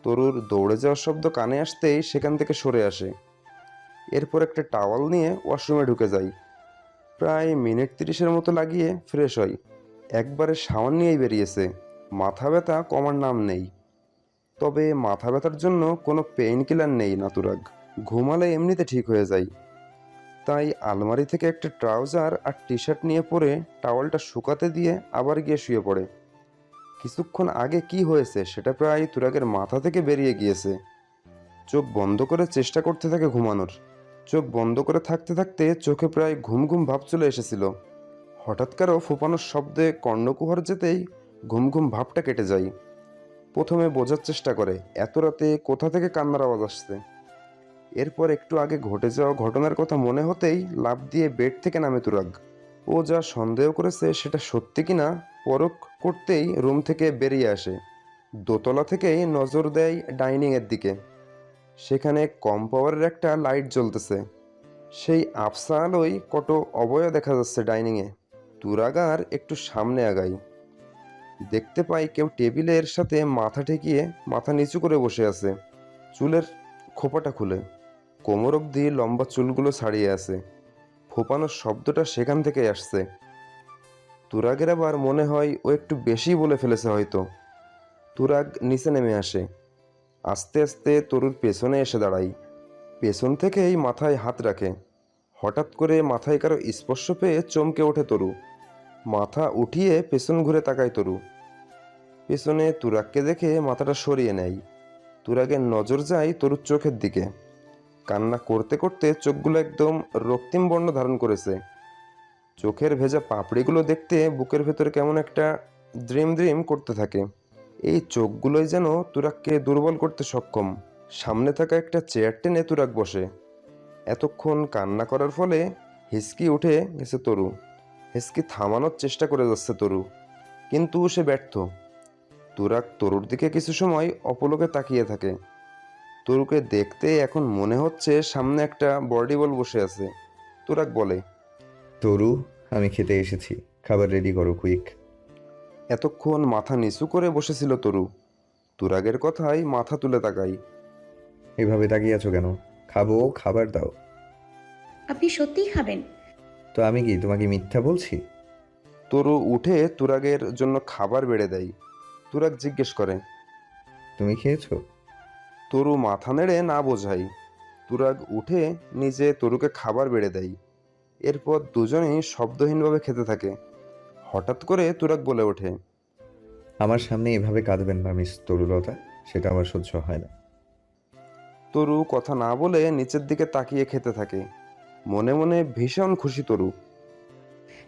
তরুর দৌড়ে যাওয়ার শব্দ কানে আসতেই সেখান থেকে সরে আসে। এরপর একটা টাওয়াল নিয়ে ওয়াশরুমে ঢুকে যায়। প্রায় মিনিট 30-এর মতো লাগিয়ে ফ্রেশ হয়। একবারে শাওয়ার নিয়েই বেরিয়েছে। মাথা ব্যথা কমার নাম নেই। তবে মাথা ব্যথার জন্য কোনো পেইন কিলার নেই নাতুরাগ। ঘুমালে এমনিতে ঠিক হয়ে যায়। তাই আলমারি থেকে একটা ট্রাউজার আর টি শার্ট নিয়ে পরে টাওয়ালটা শুকাতে দিয়ে আবার গিয়ে শুয়ে পড়ে। কিছুক্ষণ আগে কি হয়েছে সেটা প্রায় তুরাগের মাথা থেকে বেরিয়ে গিয়েছে। চোখ বন্ধ করে চেষ্টা করতে থাকে ঘুমানোর। চোখ বন্ধ করে থাকতে থাকতে চোখে প্রায় ঘুম ঘুম ভাব চলে এসেছিল। হঠাৎ কারো ফোঁপানোর শব্দে কর্ণকুহর যেতেই ঘুম ঘুম ভাবটা কেটে যায়। প্রথমে বোঝার চেষ্টা করে এত রাতে কোথা থেকে কান্নার আওয়াজ আসছে। এরপর একটু আগে ঘটে যাওয়া ঘটনার কথা মনে হতেই লাফ দিয়ে বেড থেকে নামে তুরাগ। ও যা সন্দেহ করেছে সেটা সত্যি কিনা পরখ করতেই রুম থেকে বেরিয়ে আসে। দোতলা থেকেই নজর দেয় ডাইনিংয়ের দিকে। সেখানে কম পাওয়ারের একটা লাইট জ্বলতেছে। সেই আবছা আলোয় কত অবয়ব দেখা যাচ্ছে ডাইনিংয়ে। তুরাগার একটু সামনে আগাই। দেখতে পাই কেউ টেবিলের সাথে মাথা ঠেকিয়ে মাথা নিচু করে বসে আছে। চুলের খোপাটা খুলে কোমর অবধি লম্বা চুলগুলো ছাড়িয়ে আছে। ফোপানোর শব্দটা সেখান থেকেই আসছে। তুরাগের আবার মনে হয় ও একটু বেশি বলে ফেলেছে হয়তো। তুরাগ নিচে নেমে আসে। আস্তে আস্তে তরুর পেছনে এসে দাঁড়াই। পেছন থেকেই মাথায় হাত রাখে। হঠাৎ করে মাথায় কারো স্পর্শ পেয়ে চমকে ওঠে তরু। মাথা উঠিয়ে পেছন ঘুরে তাকায় তরু। পেছনে তুরাগকে দেখে মাথাটা সরিয়ে নেয়। তুরাগের নজর যায় তরুর চোখের দিকে। কান্না করতে করতে চোখগুলো একদম রক্তিম বর্ণ ধারণ করেছে। চোখের ভেজা পাপড়িগুলো দেখতে বুকের ভেতরে কেমন একটা দ্রিম দ্রিম করতে থাকে। এই চোখগুলোই যেন তুরাগকে দুর্বল করতে সক্ষম। সামনে থাকা একটা চেয়ার টেনে তুরাগ বসে। এতক্ষণ কান্না করার ফলে হিসকি উঠে গেছে তরু। হিসকি থামানোর চেষ্টা করে যাচ্ছে তরু, কিন্তু সে ব্যর্থ। তুরাগ তরুর দিকে কিছু সময় অপলকে তাকিয়ে থাকে। তরুকে দেখতে এখন মনে হচ্ছে সামনে একটা বডি বল বসে আছে। তুরাগ বলে, তরু, আমি খেতে এসেছি, খাবার রেডি করো কুইক। এতক্ষণ মাথা নিচু করে বসেছিল তরু। তুরাগের কথায় মাথা তুলে তাকাই। এভাবে তাকিয়ে আছো কেন? খাবো, খাবার দাও। আপনি সত্যিই খাবেন? তো আমি কি তোমাকে মিথ্যা বলছি? তরু উঠে তুরাগের জন্য খাবার বেড়ে দেয়। তুরাগ জিজ্ঞেস করে, তুমি খেয়েছো? তরু মাথা নেড়ে না বোঝাই। তুরাগ উঠে নিজে তরুকে খাবার বেড়ে দেয়। এরপর দুজনেই শব্দহীনভাবে খেতে থাকে। হঠাৎ করে তুরাগ বলে ওঠে, আমার সামনে এভাবে কাঁদবেন না মিস তরুলতা, সেটা আমার সহ্য হয় না। তরু কথা না বলে নিচের দিকে তাকিয়ে খেতে থাকে। মনে মনে ভীষণ খুশি তরু।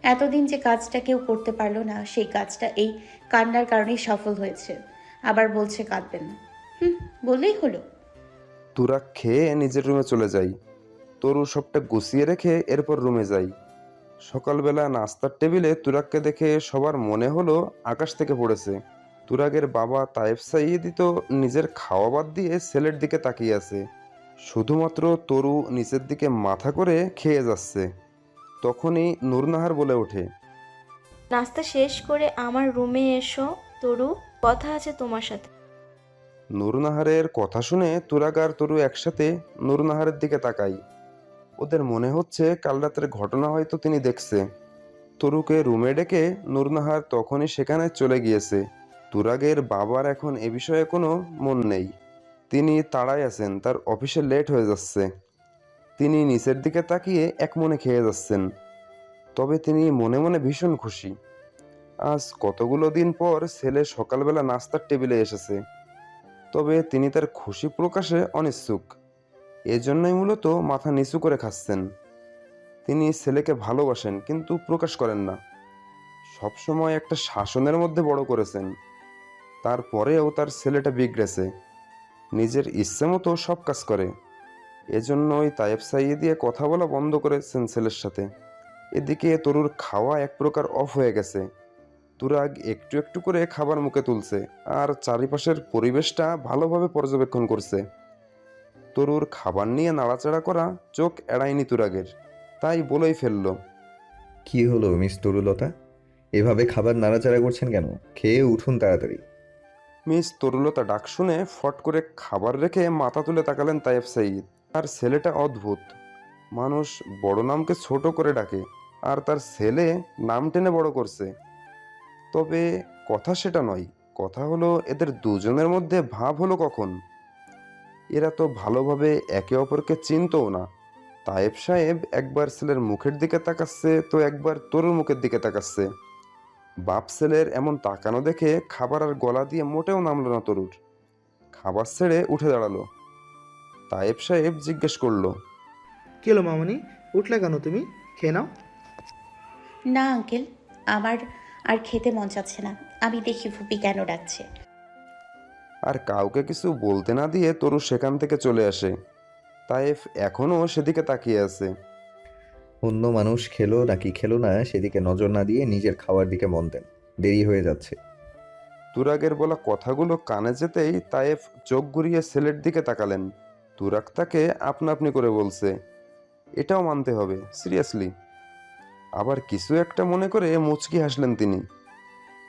এতদিন যে কাজটা কেউ করতে পারলো না, সেই কাজটা এই কান্নার কারণেই সফল হয়েছে। আবার বলছে কাঁদবেন না। হুম, বললেই হলো। তুরাগ খেয়ে নিজের রুমে চলে যায়। তরু সবটা গুছিয়ে রেখে এরপর রুমে যায়। সকালবেলা নাস্তার টেবিলে তুরাগকে দেখে সবার মনে হলো আকাশ থেকে পড়েছে। তুরাগের বাবা তায়েব সাইদি তো নিজের খাওয়া বাদ দিয়ে ছেলের দিকে তাকিয়ে আছে। শুধুমাত্র তরু নিচের দিকে মাথা করে খেয়ে যাচ্ছে। তখনই নূরনাহার বলে ওঠে, নাস্তা শেষ করে আমার রুমে এসো তরু, কথা আছে তোমার সাথে। নূরনাহারের কথা শুনে তুরাগ আর তরু একসাথে নূরনাহারের দিকে তাকাই। ওদের মনে হচ্ছে কাল রাতের ঘটনা হয়তো তিনি দেখছে। তরুকে রুমে ডেকে নূরনাহার তখনই সেখানে চলে গিয়েছে। তুরাগের বাবার এখন এ বিষয়ে কোনো মন নেই। তিনি তাড়ায় আছেন, তার অফিসে লেট হয়ে যাচ্ছে। তিনি নিচের দিকে তাকিয়ে একমনে খেয়ে যাচ্ছেন। তবে তিনি মনে মনে ভীষণ খুশি। আজ কতগুলো দিন পর ছেলে সকালবেলা নাস্তার টেবিলে এসেছে। তবে তিনি তার খুশি প্রকাশে অনিচ্ছুক। এজন্যই মূলত মাথা নিচু করে খাচ্ছেন। তিনি ছেলেকে ভালোবাসেন কিন্তু প্রকাশ করেন না। সবসময় একটা শাসনের মধ্যে বড় করেছেন। তারপরেও তার ছেলেটা বিগড়েছে, নিজের ইচ্ছে মতো সব কাজ করে। এজন্যই তায়েব সাইয়ে দিয়ে কথা বলা বন্ধ করেছেন ছেলের সাথে। এদিকে তরুর খাওয়া এক প্রকার অফ হয়ে গেছে। তুরাগ একটু একটু করে খাবার মুখে তুলছে আর চারিপাশের পরিবেশটা ভালোভাবে পর্যবেক্ষণ করছে। তরুর খাবার নিয়ে নাড়াচাড়া করা চোখ এড়ায়নি তুরাগের, তাই বলেই ফেলল, কি হলো মিস তরুলতা? এভাবে খাবার নাড়াচাড়া করছেন কেন? খেয়ে উঠুন তাড়াতাড়ি। মিস তরুলতা ডাক শুনে ফট করে খাবার রেখে মাথা তুলে তাকালেন তায়েব সাঈদ। আর ছেলেটা অদ্ভুত, মানুষ বড় নামকে ছোট করে ডাকে, আর তার ছেলে নাম টেনে বড় করছে। তবে কথা সেটা নয়, কথা হলো এদের দুজনের মধ্যে ভাব হলো কখন। এরা তো ভালোভাবে একে অপরকে চিনতও না। তায়েব সাহেব একবার ছেলের মুখের দিকে তাকাচ্ছে তো একবার তরুর মুখের দিকে তাকাচ্ছে। বাপ ছেলের এমন তাকানো দেখে খাবার আর গলা দিয়ে মোটেও নামলো না তরুর। খাবার ছেড়ে উঠে দাঁড়ালো। তায়েব সাহেব জিজ্ঞেস করলো, কি হলো মামনি, উঠলে কেন তুমি? খেয়ে নাও। না আঙ্কেল, আমার আর খেতে মন চাচ্ছে না। আমি দেখি ফুপি কেন ডাকছে। আর কাউকে কিছু বলতে না দিয়ে তরু সেখান থেকে চলে আসে। তায়েব এখনও সেদিকে তাকিয়ে আছে। অন্য মানুষ খেলো নাকি খেলো না সেদিকে নজর না দিয়ে নিজের খাওয়ার দিকে মন দেন, দেরি হয়ে যাচ্ছে। তুরাগের বলা কথাগুলো কানে যেতেই তায়েব চোখ ঘুরিয়ে ছেলের দিকে তাকালেন। তুরাগ তাকে আপনা আপনি করে বলছে, এটাও মানতে হবে, সিরিয়াসলি। আবার কিছু একটা মনে করে মুচকি হাসলেন তিনি।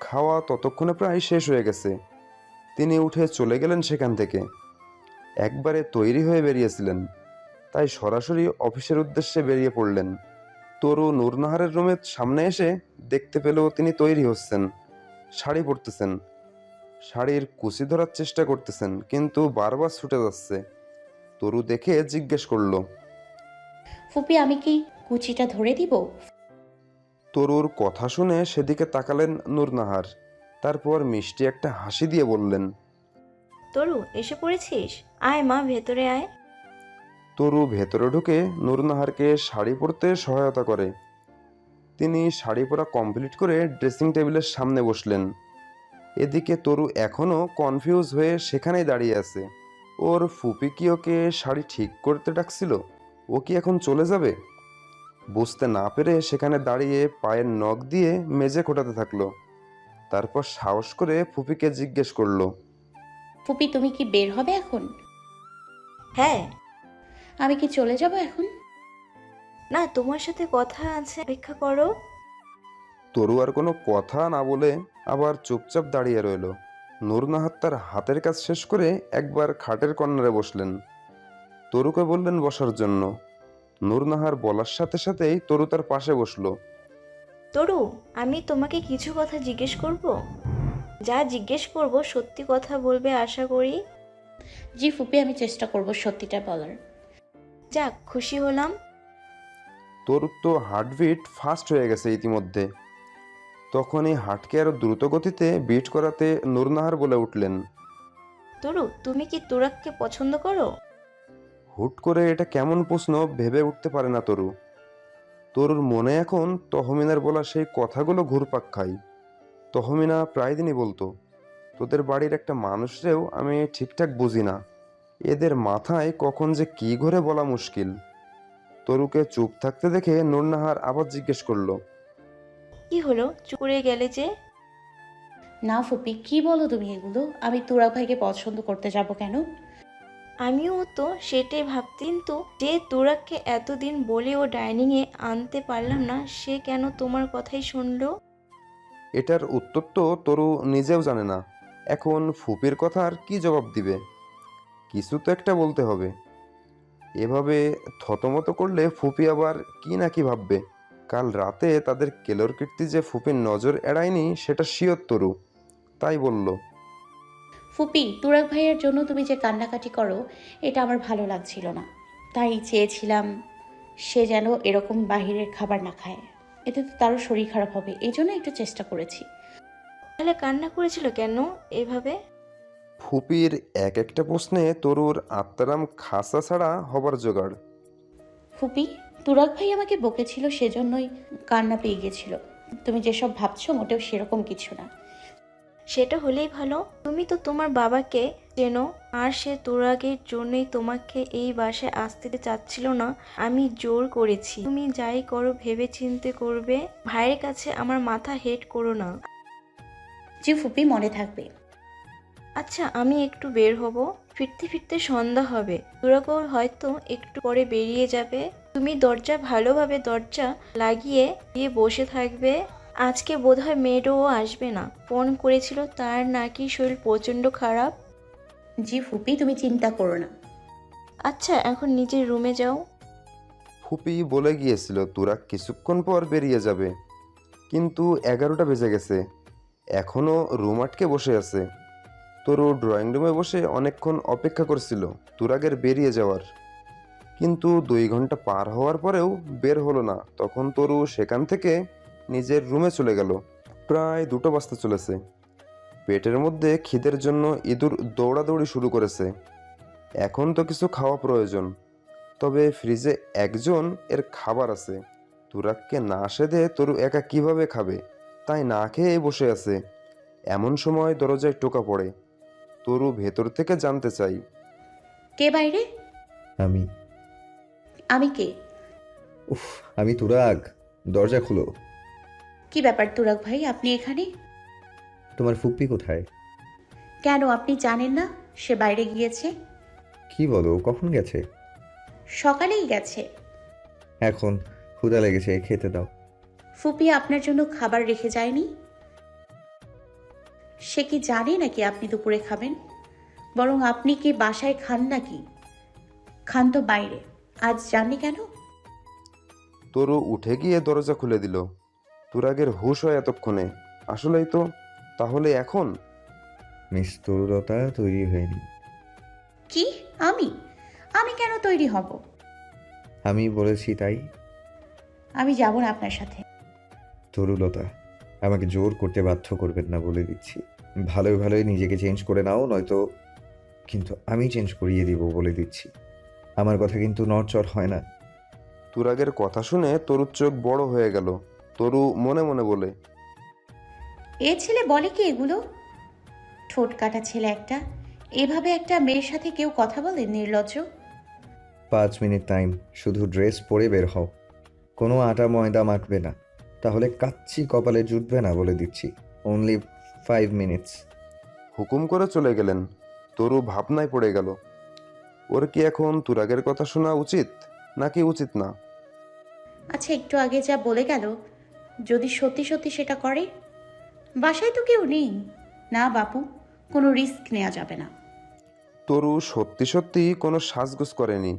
খাওয়া ততক্ষণে প্রায় শেষ হয়ে গেছে। তিনি উঠে চলে গেলেন সেখান থেকে। একবারে তৈরি হয়ে বেরিয়েছিলেন, তাই সরাসরি অফিসের উদ্দেশ্যে বেরিয়ে পড়লেন। তরু নূরনাহারের রুমের সামনে এসে দেখতে পেল তিনি তৈরি হচ্ছেন, শাড়ি পরতেছেন, শাড়ির কুচি ধরার চেষ্টা করতেছেন, কিন্তু বারবার ছুটে যাচ্ছে। তরু দেখে জিজ্ঞেস করলো, ফুপি আমি কি কুচিটা ধরে দিব? তরুর কথা শুনে সেদিকে তাকালেন নূরনাহার। তারপর মিষ্টি একটা হাসি দিয়ে বললেন, তরু এসে পড়েছিস? আয় মা, ভেতরে আয়। তরু ভেতরে ঢুকে নূরনাহারকে শাড়ি পরতে সহায়তা করে। তিনি শাড়ি পরা কমপ্লিট করে ড্রেসিং টেবিলের সামনে বসলেন। এদিকে তরু এখনও কনফিউজ হয়ে সেখানেই দাঁড়িয়ে আছে। ওর ফুপি কি ওকে শাড়ি ঠিক করতে ডাকছিল? ও কি এখন চলে যাবে? বুঝতে না পেরে সেখানে দাঁড়িয়ে পায়ের নখ দিয়ে মেজে খোঁটাতে থাকলো। তারপর সাহস করে ফুপিকে জিজ্ঞেস করলো, ফুপি তুমি কি বের হবে এখন? হ্যাঁ। আমি কি চলে যাব এখন? না, তোমার সাথে কথা আছে, অপেক্ষা করো। তরু আর কোনো কথা না বলে আবার চুপচাপ দাঁড়িয়ে রইল। নূরনাহার তার হাতের কাজ শেষ করে একবার খাটের কর্নারে বসলেন। তরুকে বললেন বসার জন্য। নূরনাহার বলার সাথে সাথেই তরু তার পাশে বসলো। তরু, আমি তোমাকে কিছু কথা জিজ্ঞেস করব। যা জিজ্ঞেস করব সত্যি কথা বলবে আশা করি। জি ফুপি, আমি চেষ্টা করব সত্যিটা বলার। যাক, খুশি হলাম। তরুর তো হার্টবিট ফাস্ট হয়ে গেছে ইতিমধ্যে। তখনই হার্টকে আরো দ্রুত গতিতে বিট করাতে নূরনাহার বলে উঠলেন, তরু, তুমি কি তুরাগকে পছন্দ করো? হুট করে এটা কেমন প্রশ্ন ভেবে উঠতে পারে না তরু। তরুর মনে এখন তহমিনার বলা সেই কথাগুলো ঘুরপাক খায়। তহমিনা প্রায় দিনই বলতো, তোদের বাড়ির একটা মানুষরেও আমি ঠিকঠাক বুঝি না, এদের মাথায় কখন যে কি ঘরে বলা মুশকিল। তরুকে চুপ থাকতে দেখে নূরনাহার আবার জিজ্ঞেস করলো, কি হলো, চুপ করে গেলে যে? না ফুপি, কি বলো তুমি এগুলো? আমি তুরাগ ভাইকে পছন্দ করতে যাব কেন? আমিও তো সেটাই ভাবছি, কিন্তু যে তুরাগকে এতদিন বলে ও ডাইনিংয়ে আনতে পারলাম না, সে কেন তোমার কথাই শুনলো? এটার উত্তর তো তরু নিজেও জানে না। এখন ফুপির কথার কি জবাব দিবে? কিছু তো একটা বলতে হবে। এভাবে থতমত করলে ফুপি আবার কি না কি ভাববে। কাল রাতে তাদের কেলোর কীর্তি যে ফুপির নজর এড়ায়নি সেটা শিওর তরু। তাই বলল, ফুপি, তুরাগ ভাইয়ের জন্য তুমি যে কান্নাকাটি করো এটা আমার ভালো লাগছিল না। তাই চেয়েছিলাম সে যেন এরকম বাহিরের খাবার না খায়, এতে তো তারও শরীর খারাপ হবে, এই জন্য একটু চেষ্টা করেছি। তাহলে কান্না করেছিল কেন এভাবে? ফুপির এক একটা প্রশ্নে তরুর আত্মারাম খাসা ছাড়া হবার জোগাড়। ফুপি, তুরাগ ভাই আমাকে বকেছিল সেজন্যই কান্না পেয়ে গেছিল। তুমি যেসব ভাবছো মোটেও সেরকম কিছু না। সেটা হলেই ভালো। তুমি তো তোমার বাবাকে চেনো, আর সে তুরাগের জন্যই তোমাকে এই বাসায় আসতে চাচ্ছিল না। আমি জোর করেছি। তুমি যাই করো ভেবে চিন্তে করবে। ভাইয়ের কাছে আমার মাথা হেট করো না। জি ফুপি, মনে থাকবে। আচ্ছা, আমি একটু বের হব। ফিরতে ফিরতে সন্ধ্যা হবে। তুরাগও হয়তো একটু পরে বেরিয়ে যাবে। তুমি দরজা ভালোভাবে দরজা লাগিয়ে দিয়ে বসে থাকবে। আজকে বোধহয় মেয়েটাও আসবে না, ফোন করেছিল, তার নাকি শরীর প্রচণ্ড খারাপ। জি ফুপি, তুমি চিন্তা করো না। আচ্ছা এখন নিজের রুমে যাও। ফুপি বলে গিয়েছিল তুরাগ কিছুক্ষণ পর বেরিয়ে যাবে, কিন্তু 11টা বেজে গেছে, এখনও রুম আটকে বসে আছে। তরু ড্রয়িং রুমে বসে অনেকক্ষণ অপেক্ষা করছিল তুরাগের বেরিয়ে যাওয়ার, কিন্তু 2 ঘন্টা পার হওয়ার পরেও বের হলো না। তখন তরু সেখান থেকে নিজের রুমে চলে গেল। প্রায় 2টো বাজতে চলেছে। পেটের মধ্যে খিদের জন্য ইঁদুর দৌড়াদৌড়ি শুরু করেছে। এখন তো কিছু খাওয়া প্রয়োজন, তবে ফ্রিজে একজন এর খাবার আছে। তুরাগকে না সেধে তরু একা কিভাবে খাবে, তাই না খেয়ে বসে আছে। এমন সময় দরজায় টোকা পড়ে। তরু ভেতর থেকে জানতে চাই, কে বাইরে? আমি। আমি কে? উফ, আমি তুরাগ। দরজা খুলো। কি ব্যাপার তুরাগ ভাই, আপনি এখানে? তোমার ফুপ্পি কোথায়? কেন, আপনি জানেন না সে বাইরে গিয়েছে? কি বলো, কখন গেছে? সকালেই গেছে। এখন ক্ষুধা লেগেছে, খেতে দাও। ফুপি আপনার জন্য খাবার রেখে যায়নি? সে কি জানে নাকি আপনি দুপুরে খাবেন? বরং আপনি কি বাসায় খান নাকি? খান তো বাইরে, আজ জাননি কেন? তরু উঠে গিয়ে দরজা খুলে দিল। তুরাগের হুঁশ হয় এতক্ষণে। আসলেই তো, তাহলে এখন? মিস তরুলতা তৈরি হয়নি। কি? আমি আমি কেন তৈরি হব? আমি বলেছি তাই। আমি যাব না আপনার সাথে। তরুলতা, আমাকে জোর করতে বাধ্য করবেন না বলে দিচ্ছি। ভালোই ভালোই নিজেকে চেঞ্জ করে নাও, নয়তো কিন্তু আমি চেঞ্জ করিয়ে দিব বলে দিচ্ছি। আমার কথা কিন্তু নড়চড় হয় না। তুরাগের কথা শুনে তরুর চোখ বড় হয়ে গেল। তরু মনে মনে বলে, এ ছেলে বলে কি এগুলো? ঠোঁট কাটা ছেলে একটা। এভাবে একটা মেয়ের সাথে কেউ কথা বলে? নির্লজ্জ। 5 মিনিট টাইম, শুধু ড্রেস পরে বের হও। কোনো আটা ময়দা মাখবে না, তাহলে কাচ্চি কপালে জুটবে না বলে দিচ্ছি। Only 5 minutes. হুকুম করে চলে গেলেন। তরু ভাবনায় পড়ে গেল। ওর কি এখন তুরাগের কথা শোনা উচিত নাকি উচিত না? আচ্ছা, একটু আগে যা বলে গেল, যদি সত্যি সত্যি সেটা করে? বাসায় তো কেউ নেই। না বাপু, কোনো রিস্ক নেওয়া যাবে না। তরু সত্যি সত্যি কোনো সাজগোজ করেনি,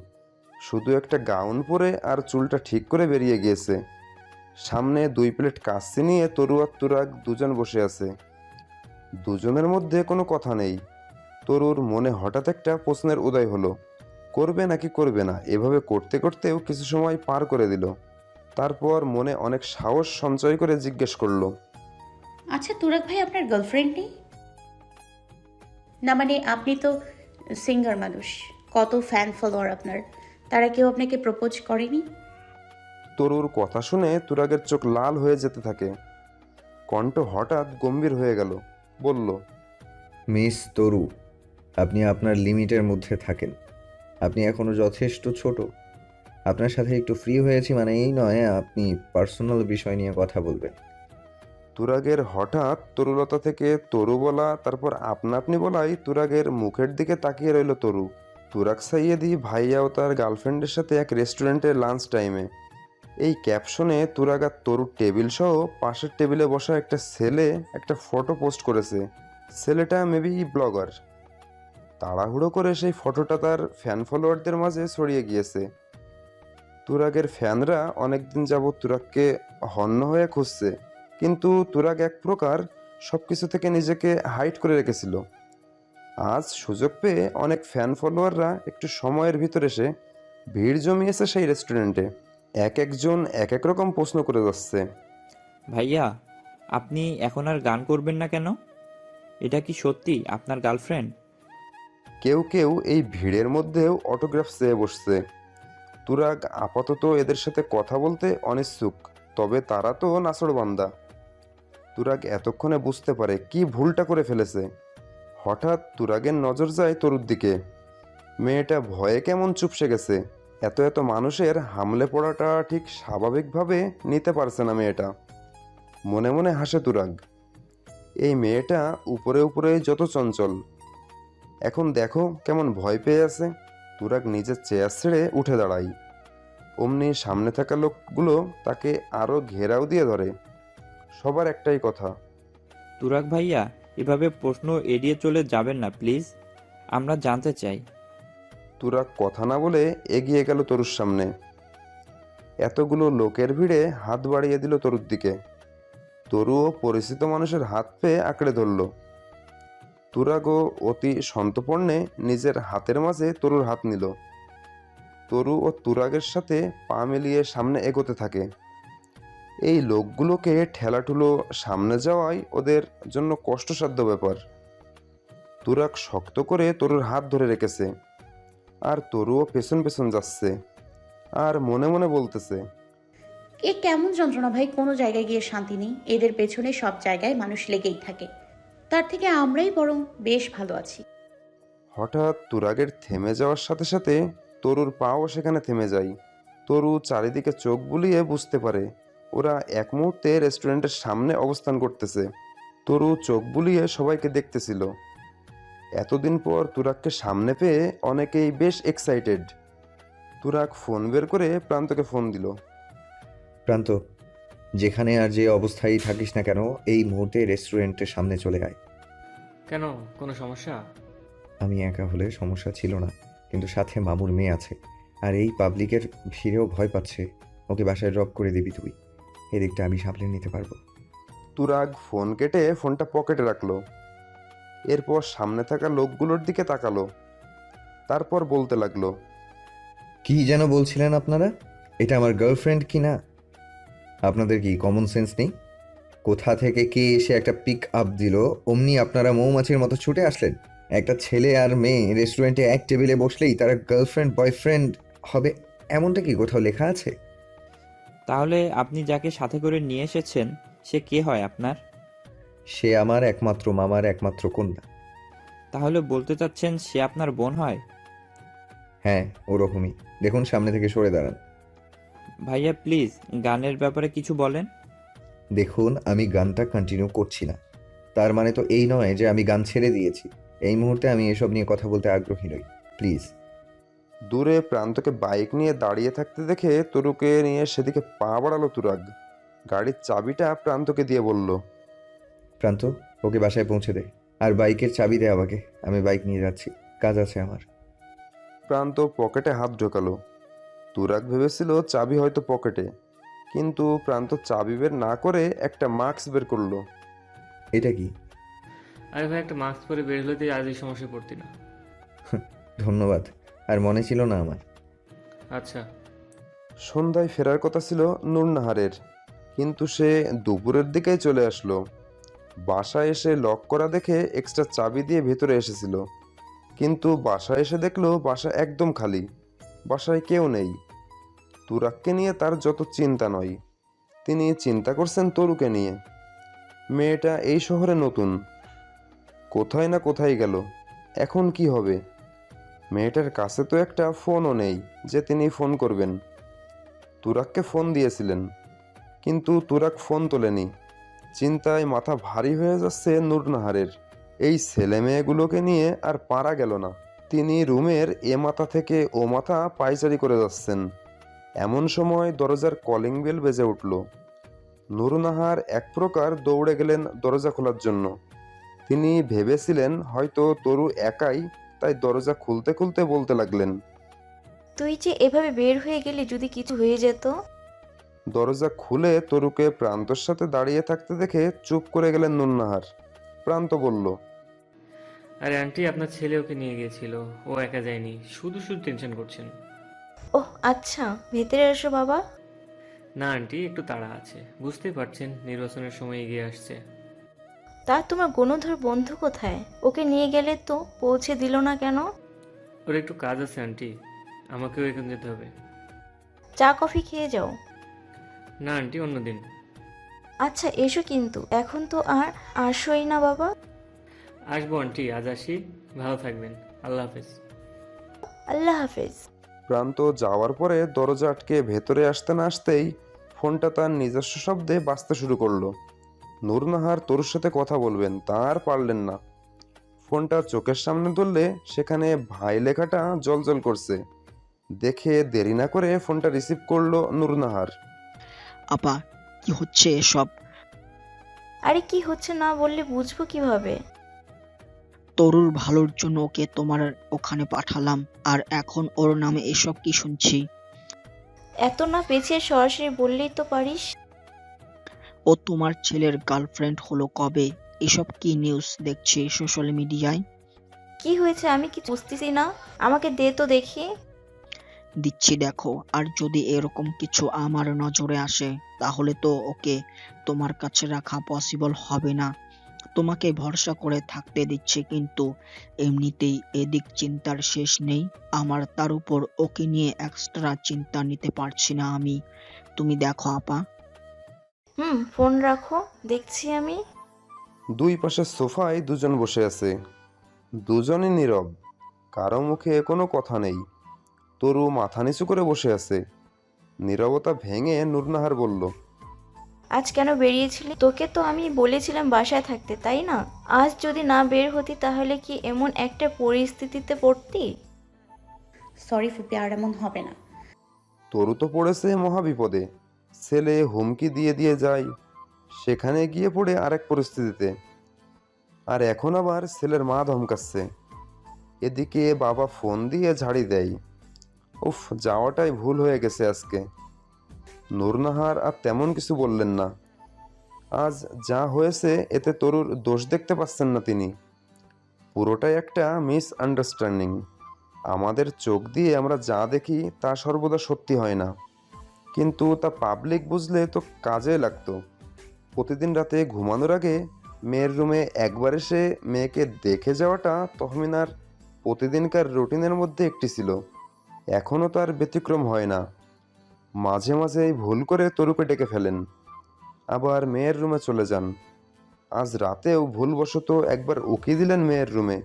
শুধু একটা গাউন পরে আর চুলটা ঠিক করে বেরিয়ে গিয়েছে। সামনে 2 প্লেট কাচ্চি নিয়ে তরু আর তুরাগ দুজন বসে আছে। দুজনের মধ্যে কোনো কথা নেই। তরুর মনে হঠাৎ একটা প্রশ্নের উদয় হলো, করবে নাকি করবে না। এভাবে করতে করতেও কিছু সময় পার করে দিল। তারপর মনে অনেক সাহস সঞ্চয় করে জিজ্ঞেস করলো, আচ্ছা তুরাগ ভাই, আপনার গার্লফ্রেন্ড নেই? না মানে আপনি তো সিঙ্গার মানুষ, কত ফ্যান ফলোয়ার আপনার, তারা কেউ আপনাকে প্রপোজ করেনি? তরুর কথা শুনে তুরাগের চোখ লাল হয়ে যেতে থাকে। কণ্ঠ হঠাৎ গম্ভীর হয়ে গেল। বলল, মিস তরু, আপনি আপনার লিমিটের মধ্যে থাকেন। আপনি এখনো যথেষ্ট ছোট। আপনার সাথে একটু ফ্রি হয়েছি মানে এই নয় আপনি পার্সোনাল বিষয় নিয়ে কথা বলবেন। তুরাগের হঠাৎ তরুলতা থেকে তরু বলা, তারপর আপনা আপনি বলাই তুরাগের মুখের দিকে তাকিয়ে রইল তরু। তুরাগ সাইয়েদি ভাইয়া ও তার গার্লফ্রেন্ডের সাথে এক রেস্টুরেন্টে লাঞ্চ টাইমে। এই ক্যাপশনে তুরাগ আর তরুর টেবিল সহ পাশের টেবিলে বসা একটা ছেলে একটা ফটো পোস্ট করেছে। ছেলেটা মেবি ব্লগার। তাড়াহুড়ো করে সেই ফটোটা তার ফ্যান ফলোয়ারদের মাঝে ছড়িয়ে গিয়েছে। তুরাগের ফ্যানরা অনেকদিন যাবৎ তুরাগকে হন্য হয়ে খুঁজছে, কিন্তু তুরাগ এক প্রকার সবকিছু থেকে নিজেকে হাইড করে রেখেছিল। আজ সুযোগ পেয়ে অনেক ফ্যান ফলোয়াররা একটু সময়ের ভিতর এসে ভিড় জমিয়েছে সেই রেস্টুরেন্টে। এক একজন এক এক রকম প্রশ্ন করে যাচ্ছে। ভাইয়া, আপনি এখন আর গান করবেন না কেন? এটা কি সত্যি আপনার গার্লফ্রেন্ড? কেউ কেউ এই ভিড়ের মধ্যেও অটোগ্রাফ চেয়ে বসছে। তুরাগ আপাতত এদের সাথে কথা বলতে অনিচ্ছুক, তবে তারা তো নাছোড়বান্দা। তুরাগ এতক্ষণে বুঝতে পারে কি ভুলটা করে ফেলেছে। হঠাৎ তুরাগের নজর যায় তরুর দিকে। মেয়েটা ভয়ে কেমন চুপসে গেছে। এত এত মানুষের হামলে পড়াটা ঠিক স্বাভাবিকভাবে নিতে পারছে না মেয়েটা। মনে মনে হাসে তুরাগ। এই মেয়েটা উপরে উপরে যত চঞ্চল, এখন দেখো কেমন ভয় পেয়ে আছে। তুরাগ নিজের চেয়ার ছেড়ে উঠে দাঁড়ায়। অমনি সামনে থাকা লোকগুলো তাকে আরো ঘেরাও দিয়ে ধরে। সবার একটাই কথা। তুরাগ ভাইয়া, এভাবে প্রশ্ন এড়িয়ে চলে যাবেন না প্লিজ, আমরা জানতে চাই। তুরাগ কথা না বলে এগিয়ে গেল তরুর সামনে। এতগুলো লোকের ভিড়ে হাত বাড়িয়ে দিল তরুর দিকে। তরুও পরিচিত মানুষের হাত পেয়ে আঁকড়ে ধরল। তুরাগও অতি সন্তর্পণে নিজের হাতের মাঝে তরুর হাত নিল। তরু ও তুরাগের সাথে পা মিলিয়ে সামনে এগোতে থাকে। এই লোকগুলোকে ঠেলাঠুলো সামনে যাওয়াই ওদের জন্য কষ্টসাধ্য ব্যাপার। তুরাগ শক্ত করে তরুর হাত ধরে রেখেছে, আর তরুও পেছন পেছন যাচ্ছে আর মনে মনে বলতেছে, এ কেমন যন্ত্রণা ভাই, কোনো জায়গায় গিয়ে শান্তি নেই। এদের পেছনে সব জায়গায় মানুষ লেগেই থাকে, তার থেকে আমরাই বরং বেশ ভালো আছি। হঠাৎ তুরাগের থেমে যাওয়ার সাথে সাথে তরুর পাও সেখানে থেমে যায়। তরু চারিদিকে চোখ বুলিয়ে বুঝতে পারে ওরা এক মুহূর্তে রেস্টুরেন্টের সামনে অবস্থান করতেছে। তরু চোখ বুলিয়ে সবাইকে দেখতেছিল। এতদিন পর তুরাগকে সামনে পেয়ে অনেকেই বেশ এক্সাইটেড। তুরাগ ফোন বের করে প্রান্তকে ফোন দিল। প্রান্ত, যেখানে আর যে অবস্থায় থাকিস না কেন, এই মুহূর্তে রেস্টুরেন্টের সামনে চলে আয়। কেন, কোনো সমস্যা? আমি একা হলে সমস্যা ছিল না, কিন্তু সাথে মামুর মেয়ে আছে, আর এই পাবলিকের ভিড়েও ভয় পাচ্ছে। ওকে বাসায় ড্রপ করে দিবি তুই, এদিকটা আমি সামলে নিতে পারবো। তুরাগ ফোন কেটে ফোনটা পকেটে রাখলো। এরপর সামনে থাকা লোকগুলোর দিকে তাকালো। তারপর বলতে লাগলো, কি যেন বলছিলেন আপনারা? এটা আমার গার্লফ্রেন্ড কি না? আপনাদের কি কমন সেন্স নেই? কোথা থেকে কে এসে একটা পিক আপ দিল, অমনি আপনারা মৌমাছির মতো ছুটে আসলেন? একটা ছেলে আর মেয়ে রেস্টুরেন্টে এক টেবিলে বসলেই তারা গার্লফ্রেন্ড বয়ফ্রেন্ড হবে, এমনটা কি কোথাও লেখা আছে? তাহলে আপনি যাকে সাথে করে নিয়ে এসেছেন সে কে হয় আপনার? সে আমার একমাত্র মামার একমাত্র কন্যা। তাহলে বলতে চাচ্ছেন সে আপনার বোন হয়? হ্যাঁ, ওরকমই। দেখুন, সামনে থেকে সরে দাঁড়ান। ভাইয়া প্লিজ গানের ব্যাপারে কিছু বলেন। দেখুন, আমি গানটা কন্টিনিউ করছি না, তার মানে তো এই নয় যে আমি গান ছেড়ে দিয়েছি। এই মুহূর্তে আমি এসব নিয়ে কথা বলতে আগ্রহী নই, প্লিজ। দূরে প্রান্তকে বাইক নিয়ে দাঁড়িয়ে থাকতে দেখে তরুকে নিয়ে সেদিকে পা বাড়ালো তুরাগ। গাড়ির চাবিটা প্রান্তকে দিয়ে বলল, প্রান্ত, ওকে বাসায় পৌঁছে দে, আর বাইকের চাবি দে আমাকে, আমি বাইক নিয়ে যাচ্ছি, কাজ আছে আমার। প্রান্ত পকেটে হাত ঢোকালো। তুরাগ ভেবেছিল চাবি হয়তো পকেটে, কিন্তু প্রান্ত চাবি বের না করে একটা মাস্ক বের করলো। এটা কি? আরে ভাই, একটা মাস্ক পরে বের হলেতেই আজ এই সমস্যায় পড়তি না। ধন্যবাদ, আর মনে ছিল না আমার। আচ্ছা। সন্ধ্যায় ফেরার কথা ছিল নূরনাহারের, কিন্তু সে দুপুরের দিকেই চলে আসলো। বাসায় এসে লক করা দেখে এক্সট্রা চাবি দিয়ে ভেতরে এসেছিল, কিন্তু বাসায় এসে দেখলো বাসা একদম খালি, বাসায় কেউ নেই। তুরাগকে নিয়ে তার যত চিন্তা নয়, তিনি চিন্তা করছেন তরুকে নিয়ে। মেয়েটা এই শহরে নতুন, কোথায় না কোথায় গেল, এখন কি হবে? মেয়েটার কাছে তো একটা ফোনও নেই যে তিনি ফোন করবেন। তুরাগকে ফোন দিয়েছিলেন, কিন্তু তুরাগ ফোন তোলেনি। চিন্তায় মাথা ভারী হয়ে যাচ্ছে নূরনাহারের। এই ছেলে মেয়েগুলোকে নিয়ে আর পারা গেল না। তিনি রুমের এ মাথা থেকে ও মাথা পায়চারি করে যাচ্ছেন। এমন সময় দরজার কলিং বেল বেজে উঠল। নূরনাহার এক প্রকার দৌড়ে গেলেন দরজা খোলার জন্য। তিনি ভেবেছিলেন হয়তো তরু একাই, তাই দরজা খুলতে খুলতে বলতে লাগলেন, তুই যে এভাবে বের হয়ে গেলি, যদি কিছু হয়ে যেত। দরজা খুলে তরুকে প্রান্তর সাথে দাঁড়িয়ে থাকতে দেখে চুপ করে গেলেন নূরনাহার। প্রান্ত বলল, আরে আন্টি, আপনার ছেলে ওকে নিয়ে গিয়েছিল, ও একা যায়নি, শুধু শুধু টেনশন করছেন। ওহ আচ্ছা, ভেতরে এসো বাবা। না আন্টি, একটু তাড়া আছে, বুঝতেই পারছেন নির্বাচনের সময় এগিয়ে আসছে। তা তোমার গণধর বন্ধু কোথায়? ওকে নিয়ে গেলে তো পৌঁছে দিল না কেন? ওর একটু কাজ আছে আন্টি, আমাকেও এখন যেতে হবে। চা কফি খেয়ে যাও। না আন্টি, অন্যদিন। আচ্ছা এসো, কিন্তু এখন তো আর আসোই না বাবা। আসবো আন্টি, আজ আসি। ভালো থাকবেন, আল্লাহ হাফেজ। আল্লাহ হাফেজ। প্রান্ত যাওয়ার পরে দরজা আটকে ভেতরে আসতে না আসতেই ফোনটা তার নিজস্ব শব্দে বাজতে শুরু করলো। নূরনাহার তরুর সাথে কথা বলবেন তা আর পারলেন না। ফোনটা চোখের সামনে ধরলে সেখানে ভাই লেখাটা জ্বলজ্বল করছে। দেখে দেরি না করে ফোনটা রিসিভ করলো নূরনাহার। আপা, কি হচ্ছে এসব? আরে কি হচ্ছে না বললে বুঝবো কিভাবে? তরুর ভালোর জন্য ওকে তোমার ওখানে পাঠালাম, আর এখন ওর নামে এসব কি শুনছি? এত না পেছিয়ে সরাসরি বললেই তো পারিস। ও তোমার ছেলের গার্লফ্রেন্ড হলো কবে? এসব কি নিউজ দেখছি সোশ্যাল মিডিয়ায়? কি হয়েছে আমি কি বুঝতেছি না, আমাকে দে তো দেখি। দিচ্ছি দেখো, আর যদি এরকম কিছু আমার নজরে আসে তাহলে তো ওকে তোমার কাছে রাখা পসিবল হবে না। তোমাকে ভরসা করে থাকতে দিচ্ছি, কিন্তু এমনিতেই এদিক চিন্তার শেষ নেই আমার, তার উপর ওকে নিয়ে এক্সট্রা চিন্তা নিতে পারছি না আমি। তুমি দেখো আপা। ফোন রাখো, দেখছি আমি। দুই পাশের সোফায় দুজন বসে আছে, দুজনই নীরব, কারো মুখে কোনো কথা নেই। তরু মাথা নিচু করে বসে আছে। নীরবতা ভেঙে নূরনাহার বলল, আজ কেন বেরিয়েছিলি? তোকে তো আমি বলেছিলাম বাসায় থাকতে, তাই না? আজ যদি না বের হতি তাহলে কি এমন একটা পরিস্থিতিতে পড়তি? সরি ফুপি, আর এমন হবে না। তরু তো পড়েছে মহাবিপদে। ছেলে হুমকি দিয়ে দিয়ে যায়, সেখানে গিয়ে পড়ে আরেক পরিস্থিতিতে। আর এখন আবার ছেলের মা ধমকাচ্ছে, এদিকে বাবা ফোন দিয়ে ঝাড়ি দেয়। উফ, যাওয়াটাই ভুল হয়ে গেছে আজকে। নূরনাহার আর তেমন কিছু বললেন না। আজ যা হয়েছে এতে তরুর দোষ দেখতে পাচ্ছেন না তিনি। পুরোটাই একটা মিসআন্ডারস্ট্যান্ডিং। আমাদের চোখ দিয়ে আমরা যা দেখি তা সর্বদা সত্যি হয় না, কিন্তু তা পাবলিক বুঝলে তো কাজে লাগতো। প্রতিদিন রাতে ঘুমানোর আগে মেয়ের রুমে একবার এসে মেয়েকে দেখে যাওয়াটা তহমিনার প্রতিদিনকার রুটিনের মধ্যে একটি ছিল। এখনও তার ব্যতিক্রম হয় না। মাঝে মাঝে ভুল করে তরুকে ডেকে ফেলেন, আবার মেয়ের রুমে চলে যান। আজ রাতেও ভুলবশত একবার উকি দিলেন মেয়ের রুমে,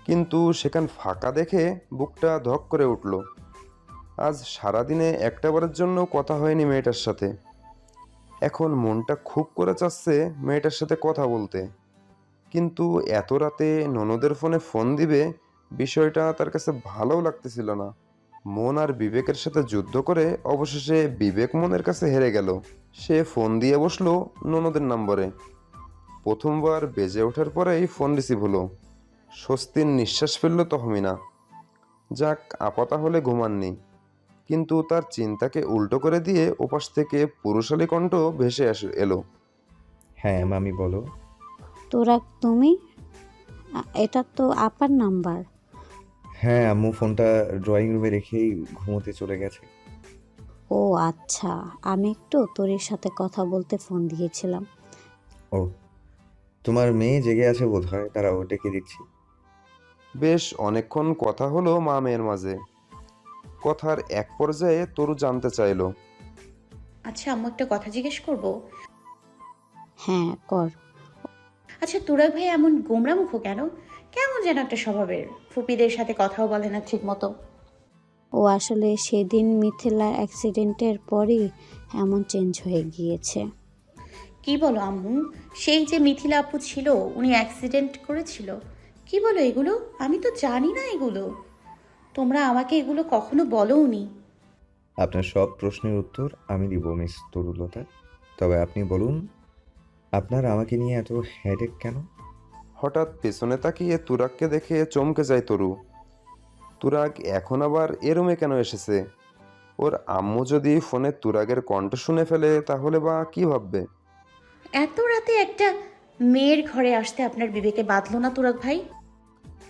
কিন্তু সেখান ফাঁকা দেখে বুকটা ধক করে উঠল। আজ সারাদিনে একটাবারের জন্য কথা হয়নি মেয়েটার সাথে। এখন মনটা খুব করে চাচ্ছে মেয়েটার সাথে কথা বলতে, কিন্তু এত রাতে ননদের ফোনে ফোন দিবে বিষয়টা তার কাছে ভালোও লাগতেছিল না। মন আর বিবেকের সাথে যুদ্ধ করে অবশেষে বিবেক মনের কাছে হেরে গেল। সে ফোন দিয়ে বসলো ননদের নম্বরে। প্রথমবার বেজে ওঠার পরেই ফোন রিসিভ হলো। স্বস্তির নিঃশ্বাস ফেলল তহমিনা। যাক, আপাতা হলে ঘুমাননি। কিন্তু তার চিন্তাকে উল্টো করে দিয়ে ওপাশ থেকে পুরুষালী কণ্ঠ ভেসে এলো। হ্যাঁ মামি বলো। তোরা তুমি? এটা তো আপার নাম্বার। হ্যাঁ, আম্মু ফোনটা ড্রয়িং রুমে রেখেই ঘুমোতে চলে গেছে। ও আচ্ছা, আমি একটু তোর সাথে কথা বলতে ফোন দিয়েছিলাম। ও, তোমার মেয়ে জেগে আছে বোধ হয়, তারাও ডেকে দিচ্ছি। বেশ অনেকক্ষণ কথা হলো মা মেয়ের মাঝে। কথার এক পর্যায়ে তরু জানতে চাইলো, আচ্ছা আম্মু, একটা কথা জিজ্ঞেস করব? হ্যাঁ কর। আচ্ছা, তুরাগ ভাই এমন গোমরা মুখো কেন? কেমন যেন একটা স্বভাবের, ফুপিদের সাথে কথাও বলে না ঠিক মতো। ও আসলে সেদিন মিথিলার অ্যাক্সিডেন্টের পরই এমন চেঞ্জ হয়ে গিয়েছে। কি বলো আম্মু? সেই যে মিথিলা আপু ছিল, উনি অ্যাক্সিডেন্ট করেছিল? কি বলো এগুলো? আমি তো জানি না এগুলো। তোমরা আমাকে এগুলো কখনো বলোওনি। আপনার সব প্রশ্নের উত্তর আমি দিব মিস তরুলতা। তবে আপনি বলুন, আপনার আমাকে নিয়ে এত হেডেক কেন? হঠাৎ পেছনে তাকিয়ে তুরাগকে দেখে চমকে যায় তরু। তুরাগ এখন আবার এ রুমে কেন এসেছে? ওর আম্মু যদি ফোনে তুরাগের কণ্ঠ শুনে ফেলে তাহলে বা কি ভাববে? এত রাতে একটা মেয়ের ঘরে আসতে আপনার বিবেকে বাঁধলো না তুরাগ ভাই?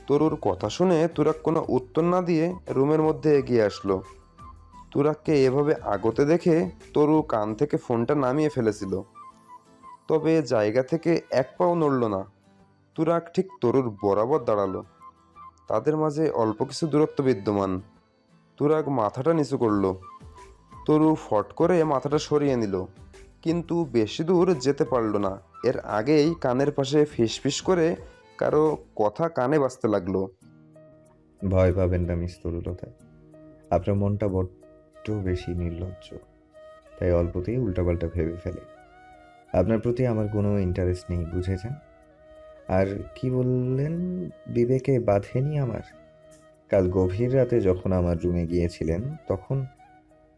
তরুর কথা শুনে তুরাগ কোনো উত্তর না দিয়ে রুমের মধ্যে এগিয়ে আসলো। তুরাগকে এভাবে আগতে দেখে তরু কান থেকে ফোনটা নামিয়ে ফেলেছিল, তবে জায়গা থেকে এক পাও নড়ল না। তুরাগ ঠিক তরুর বরাবর দাঁড়ালো। তাদের মাঝে অল্প কিছু দূরত্ব বিদ্যমান। তুরাগ মাথাটা নিচু করলো। তরু ফট করে মাথাটা সরিয়ে নিল, কিন্তু বেশি দূর যেতে পারল না। এর আগেই কানের পাশে ফিসফিস করে কারো কথা কানে বাজতে লাগলো। ভয় পাবেন না মিস তরুলতা, আপনার মনটা বড্ড বেশি নির্লজ্জ, তাই অল্পতেই উল্টাপাল্টা ভেবে ফেলে। আপনার প্রতি আমার কোনো ইন্টারেস্ট নেই, বুঝেছেন? আর কি বললেন, বিবেকে বাঁধেনি আমার? কাল গভীর রাতে যখন আমার রুমে গিয়েছিলেন তখন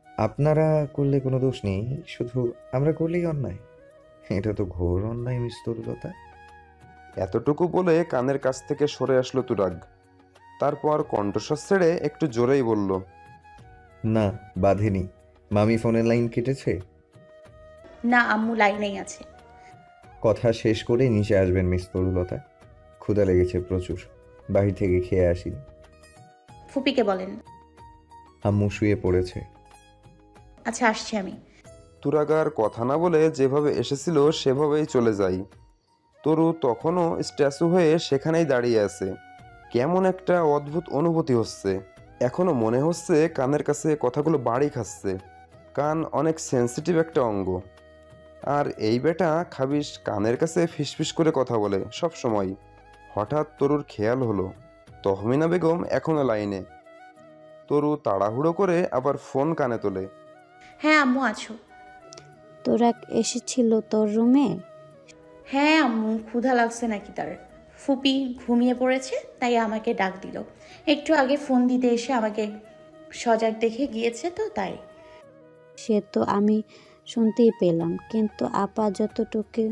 আপনারা করলে কোনো দোষ নেই, শুধু আমরা করলেই অন্যায়। এটা তো ঘোর অন্যায় মিস তরুলতা। এতটুকু বলে কানের কাছ থেকে সরে আসলো তুরাগ। তারপর কণ্ঠস্বর ছেড়ে একটু জোরেই বলল, না, বাঁধেনি। মামি ফোনের লাইন কেটেছে? না, আম্মু লাইনেই আছে। কথা শেষ করে নিচে আসবেন মিস তরুলতা। ক্ষুধা লেগেছে প্রচুর, বাহির থেকে খেয়ে আসিনি। ফুপিকে বলেন। আম্মু শুয়ে পড়েছে। আচ্ছা, আসছি আমি। তুরাগ আর কথা না বলে যেভাবে এসেছিল সেভাবেই চলে যায়। তরু তখনও স্ট্যাচু হয়ে সেখানেই দাঁড়িয়ে আছে। কেমন একটা অদ্ভুত অনুভূতি হচ্ছে। এখনো মনে হচ্ছে কানের কাছে কথাগুলো বাড়ি খাচ্ছে। কান অনেক সেনসিটিভ একটা অঙ্গ। আর এই বেটা খাবিস কানের কাছে ফিসফিস করে কথা বলে সব সময়। হঠাৎ তরুর খেয়াল হলো তহমিনা বেগম এখনো লাইনে। তরু তাড়াহুড়ো করে আবার ফোন কানে তোলে। হ্যাঁ আম্মু, আছো? তুরাগ এসেছিল তোর রুমে? হ্যাঁ আম্মু, ক্ষুধা লাগছে নাকি তার। ফুপি ঘুমিয়ে পড়েছে, তাই আমাকে ডাক দিল। একটু আগে ফোন দিতে এসে আমাকে সজাগ দেখে গিয়েছে, তো তাই। সে তো আমি শুনতেই পেলাম, কিন্তু আপা যতটুকু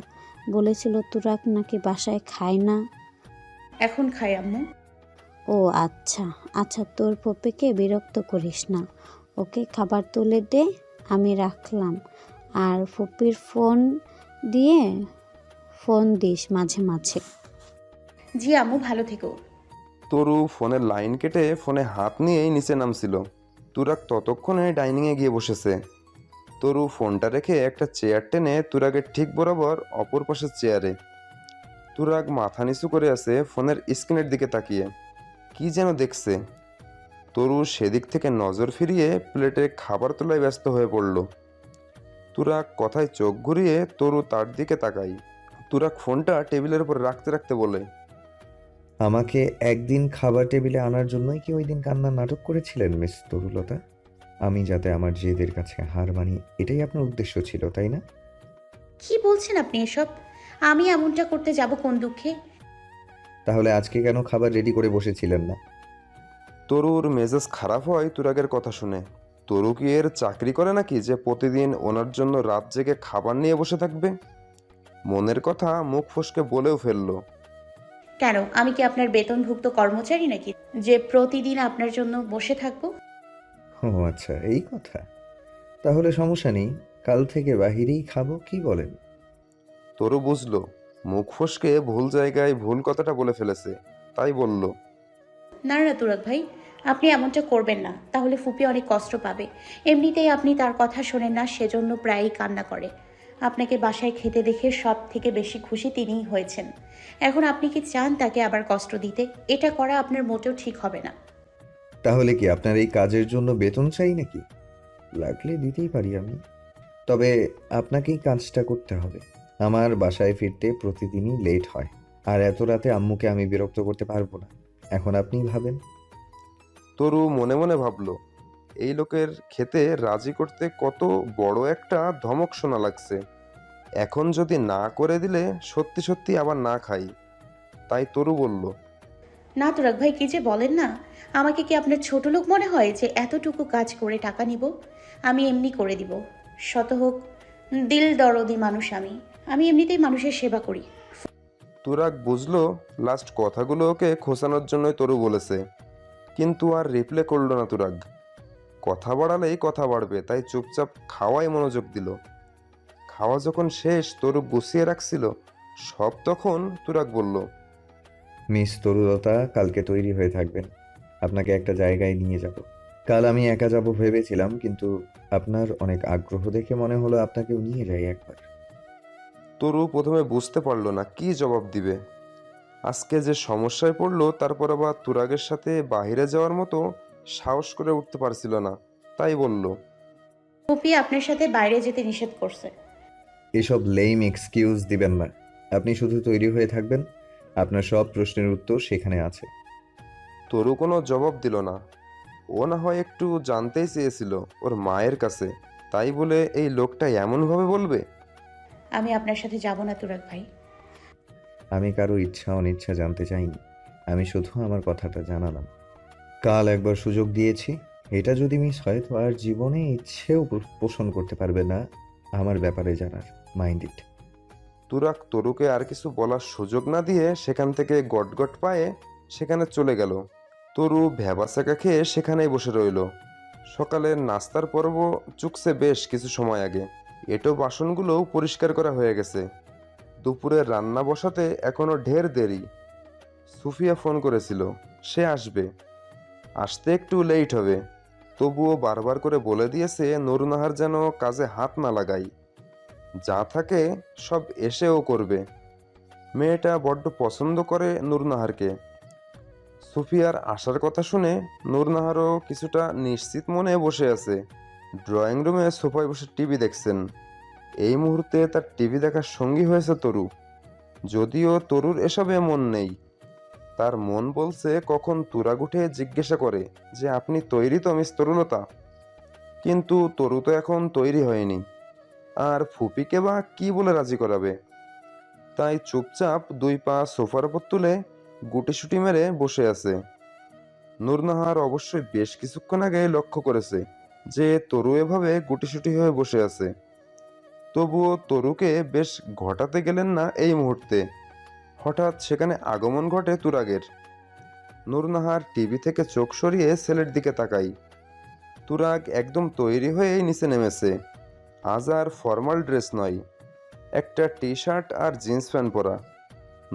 বলেছিল তুরাগ নাকি বাসায় খায় না। এখন খাই আম্মু। ও আচ্ছা আচ্ছা, তোর পপিকে বিরক্ত করিস না, ওকে খাবার তুলে দে, আমি রাখলাম। আর ফুপির দিয়ে ফোন দিস মাঝে মাঝে। জি আম্মু, ভালো থেকো। তরু ফোনের লাইন কেটে ফোনে হাত নিয়েই নিচে নামছিল। তুরাগ ততক্ষণে ডাইনিংয়ে গিয়ে বসেছে। তরু ফোনটা রেখে একটা চেয়ার টেনে তুরাগের ঠিক বরাবর অপর পাশের চেয়ারে। তুরাগ মাথা নিচু করে আছে ফোনের স্ক্রিনের দিকে তাকিয়ে। কি যেন দেখছে। তরু সেদিক থেকে নজর ফিরিয়ে প্লেটে খাবার তোলায় ব্যস্ত হয়ে পড়ল। তুরাগ কথায় চোখ ঘুরিয়ে তরু তার দিকে তাকাই। তুরাগ ফোনটা টেবিলের উপর রাখতে রাখতে বলে, আমাকে একদিন খাবার টেবিলে আনার জন্যই কি ওই দিন কান্নার নাটক করেছিলেন মিস তরুলতা? আমি যাতে আমার জেদের কাছে হার মানি, এটাই আপনার উদ্দেশ্য ছিল, তাই না? কি বলছেন আপনি এসব? আমি এমনটা করতে যাব কোন দুঃখে? তাহলে আজকে কেন খাবার রেডি করে বসেছিলেন না? তরুর মেজাজ খারাপ হয় তুরাগের কথা শুনে। তরু কি এর চাকরি করে নাকি যে প্রতিদিন ওনার জন্য রাত জেগে খাবার নিয়ে বসে থাকবে? মনের কথা মুখ ফসকে বলেও ফেললো। কেন, আমি কি আপনার বেতনভুক্ত কর্মচারী নাকি যে প্রতিদিন আপনার জন্য বসে থাকবো? ও আচ্ছা, এই কথা। তাহলে সমস্যা নেই, কাল থেকে বাহিরেই খাবো, কি বলেন? তরু বুঝলো মুখ ফসকে ভুল জায়গায় ভুল কথাটা বলে ফেলেছে, তাই বলল, না না তুরাগ ভাই, আপনি এমনটা করবেন না, তাহলে ফুপি অনেক কষ্ট পাবে। এমনিতেই আপনি তার কথা শোনেন না, সেজন্য প্রায়ই কান্না করে। আপনাকে বাসায় খেতে দেখে সব থেকে বেশি খুশি তিনিই হয়েছেন। এখন আপনি কি চান তাকে আবার কষ্ট দিতে? এটা করা আপনার মোটেও ঠিক হবে না। তাহলে কি আপনার এই কাজের জন্য বেতন চাই নাকি? লাগলে দিতেই পারি আমি, তবে আপনাকেই কাজটা করতে হবে। আমার বাসায় ফিরতে প্রতিদিনই লেট হয়, আর এত রাতে আম্মুকে আমি বিরক্ত করতে পারবো না। এখন আপনিই ভাবেন। তরু মনে মনে ভাবলো এই লোকের খেতে রাজি করতে কত বড় একটা ধমক শোনা লাগছে। এখন যদি না করে দিলে সত্যি সত্যি আবার না খাই। তাই তরু বলল, না তুরাগ ভাই, কি যে বলেন না, আমাকে কি আপনার ছোট লোক মনে হয় যে এতটুকু কাজ করে টাকা নিব? আমি এমনি করে দিব। শত হোক দিল দরদি মানুষ আমি। আমি এমনিতেই মানুষের সেবা করি। তুরাগ বুঝলো লাস্ট কথাগুলো ওকে খোঁচানোর জন্যই তরু বলেছে, কিন্তু আর রিপ্লে করলো না তুরাগ। কথা বাড়ালেই কথা বাড়বে, তাই চুপচাপ খাওয়াই মনোযোগ দিল। খাওয়া যখন শেষ তরু গুছিয়ে রাখছিল সব, তখন তুরাগ বলল, মিস তরুলতা, কালকে তৈরি হয়ে থাকবেন, আপনাকে একটা জায়গায় নিয়ে যাব। কাল আমি একা যাব ভেবেছিলাম, কিন্তু আপনার অনেক আগ্রহ দেখে মনে হলো আপনাকেও নিয়ে যাই একবার। তরু প্রথমে বুঝতে পারলো না কি জবাব দিবে। আজকে যে সমস্যায় পড়লো, তারপর আবার তুরাগের সাথে বাইরে যাওয়ার মতো সাহস করে উঠতে পারছিল না, তাই বলল, ফুপি আপনার সাথে বাইরে যেতে নিষেধ করছে। এসব লেম এক্সকিউজ দিবেন না, আপনি শুধু তৈরি হয়ে থাকবেন, আপনার সব প্রশ্নের উত্তর সেখানে আছে। তরু কোনো জবাব দিল না। ও না হয় একটু জানতেই চেয়েছিল ওর মায়ের কাছে, তাই বলে এই লোকটা এমনভাবে বলবে? আমি আপনার সাথে যাব না তুরাগ ভাই। আমি কারো ইচ্ছা অনিচ্ছা জানতে চাইনি, আমি শুধু আমার কথাটা জানালাম। কাল একবার সুযোগ দিয়েছি, এটা যদি মিস হয় তো আর জীবনে ইচ্ছেও পোষণ করতে পারবে না আমার ব্যাপারে জানার। Mind it. তুরাগ তরুকে আর কিছু বলার সুযোগ না দিয়ে সেখান থেকে গটগট পায়ে সেখানে চলে গেল। তরু ভ্যাবাচাকা খেয়ে সেখানেই বসে রইল। সকালের নাস্তার পর্ব চুকছে বেশ কিছু সময় আগে। এঁটো বাসনগুলোও পরিষ্কার করা হয়ে গেছে। দুপুরের রান্না বসাতে এখনো ঢের দেরি। সুফিয়া ফোন করেছিল, সে আসবে, আসতে একটু লেট হবে। তবুও বারবার করে বলে দিয়েছে নুরনাহার যেন কাজে হাত না লাগাই, যা থাকে সব এসেও করবে। মেয়েটা বড্ড পছন্দ করে নুরনাহারকে। সুফিয়ার আসার কথা শুনে নুরনাহারও কিছুটা নিশ্চিত মনে বসে আছে। ড্রয়িং রুমে সোফায় বসে টিভি দেখছেন। এই মুহূর্তে তার টিভি দেখার সঙ্গী হয়েছে তরু। যদিও তরুর এসবে মন নেই, তার মন বলছে কখন তুরাগ উঠে জিজ্ঞাসা করে যে আপনি তৈরি তো মিস তরুলতা। কিন্তু তরু তো এখন তৈরি হয়নি, আর ফুপিকে বা কি বলে রাজি করাবে। তাই চুপচাপ 2 পা সোফার উপর তুলে গুটিসুটি মেরে বসে আছে। নুরনাহার অবশ্যই বেশ কিছুক্ষণ আগে লক্ষ্য করেছে যে তরু এভাবে গুটিসুটি হয়ে বসে আছে। তবুও তরুকে বেশ ঘটাতে গেলেন না এই মুহূর্তে। হঠাৎ সেখানে আগমন ঘটে তুরাগের। নুরনাহার টিভি থেকে চোখ সরিয়ে ছেলের দিকে তাকাই। তুরাগ একদম তৈরি হয়েই নিচে নেমেছে। আজ আর ফর্মাল ড্রেস নয়, একটা টি শার্ট আর জিন্স প্যান্ট পরা।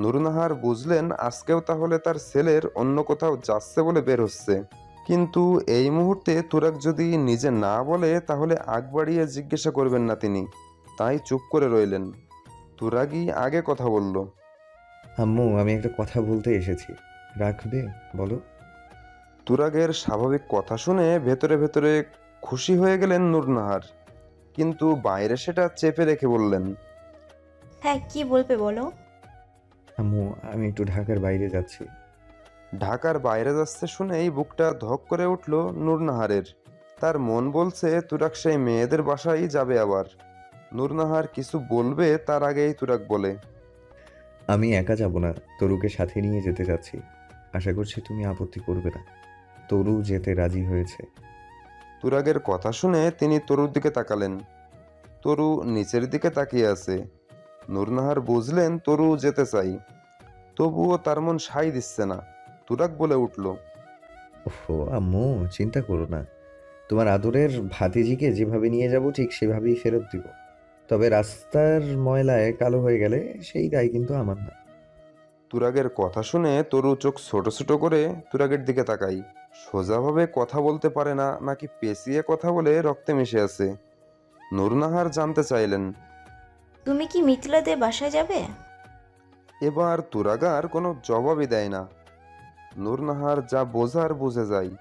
নুরনাহার বুঝলেন আজকেও তাহলে তার ছেলের অন্য কোথাও যাচ্ছে বলে বের হচ্ছে। কিন্তু এই মুহূর্তে তুরাগ যদি নিজে না বলে তাহলে আগ বাড়িয়ে জিজ্ঞাসা করবেন না তিনি, তাই চুপ করে রইলেন। তুরাগই আগে কথা বলল। আম্মু, আমি একটা কথা বলতে এসেছি, রাখবে? বলো। তুরাগের স্বাভাবিক কথা শুনে ভেতরে ভেতরে খুশি হয়ে গেলেন নুরনাহার, কিন্তু বাইরে সেটা চেপে রেখে বললেন, হ্যাঁ, কি বলবে বলো। আম্মু, আমি একটু ঢাকার বাইরে যাচ্ছি। ঢাকার বাইরে যাচ্ছে শুনেই বুকটা ধক করে উঠল নুরনাহারের। তার মন বলছে তুরাগ সেই মেয়েদের বাসায় যাবে আবার। নুরনাহার কিছু বলবে তার আগেই তুরাগ বলে, আমি একা যাব না, তরুকে সাথে নিয়ে যেতে যাচ্ছি। আশা করছি তুমি আপত্তি করবে না। তরু যেতে রাজি হয়েছে। তুরাগের কথা শুনে তিনি তরুর দিকে তাকালেন। তরু নিচের দিকে তাকিয়ে আছে। নুরনাহার বুঝলেন তরু যেতে চাই, তবুও তার মন সাই দিচ্ছে না। তুরাগ বলে উঠল, ওহো আম্মু, চিন্তা করো না। তোমার আদরের ভাতিজিকে যেভাবে নিয়ে যাব ঠিক সেভাবেই ফেরত দিব। তবে রাস্তার ময়লায় কালো হয়ে গেলে সেই দায় কিন্তু আমার না। তুরাগের কথা শুনে তরু চোখ ছোট ছোট করে তুরাগের দিকে তাকাই। সোজাভাবে কথা বলতে পারে না নাকি পেঁচিয়ে কথা বলে রক্তে মিশে আছে। নুরনাহার জানতে চাইলেন। তুমি কি মিথিলাদের বাসায় যাবে? এবার তুরাগ আর কোনো জবাবই দেয় না। নুরনাহার যা বোঝার বুঝে যায়,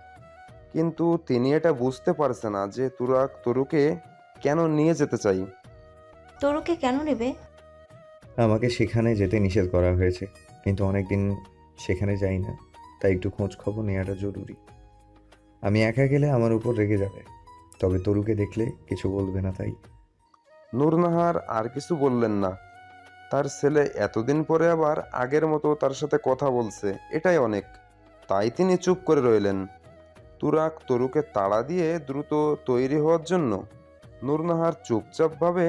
কিন্তু তিনি এটা বুঝতে পারছে না যে তুরাগ তরুকে কেন নিয়ে যেতে চাই। তরুকে কেন নেবে? আমাকে সেখানে যেতে নিষেধ করা হয়েছে, কিন্তু অনেকদিন সেখানে যাই না, তাই একটু খোঁজ খবর নেওয়াটা জরুরি। আমি একা গেলে আমার উপর রেগে যাবে, তবে তরুকে দেখলে কিছু বলবে না তাই। নুরনাহার আর কিছু বললেন না। তার ছেলে এতদিন পরে আবার আগের মতো তার সাথে কথা বলছে, এটাই অনেক। তাই তিনি চুপ করে রইলেন। তুরাগ তরুকে তাড়া দিয়ে দ্রুত তৈরি হওয়ার জন্য। নুরনাহার চুপচাপভাবে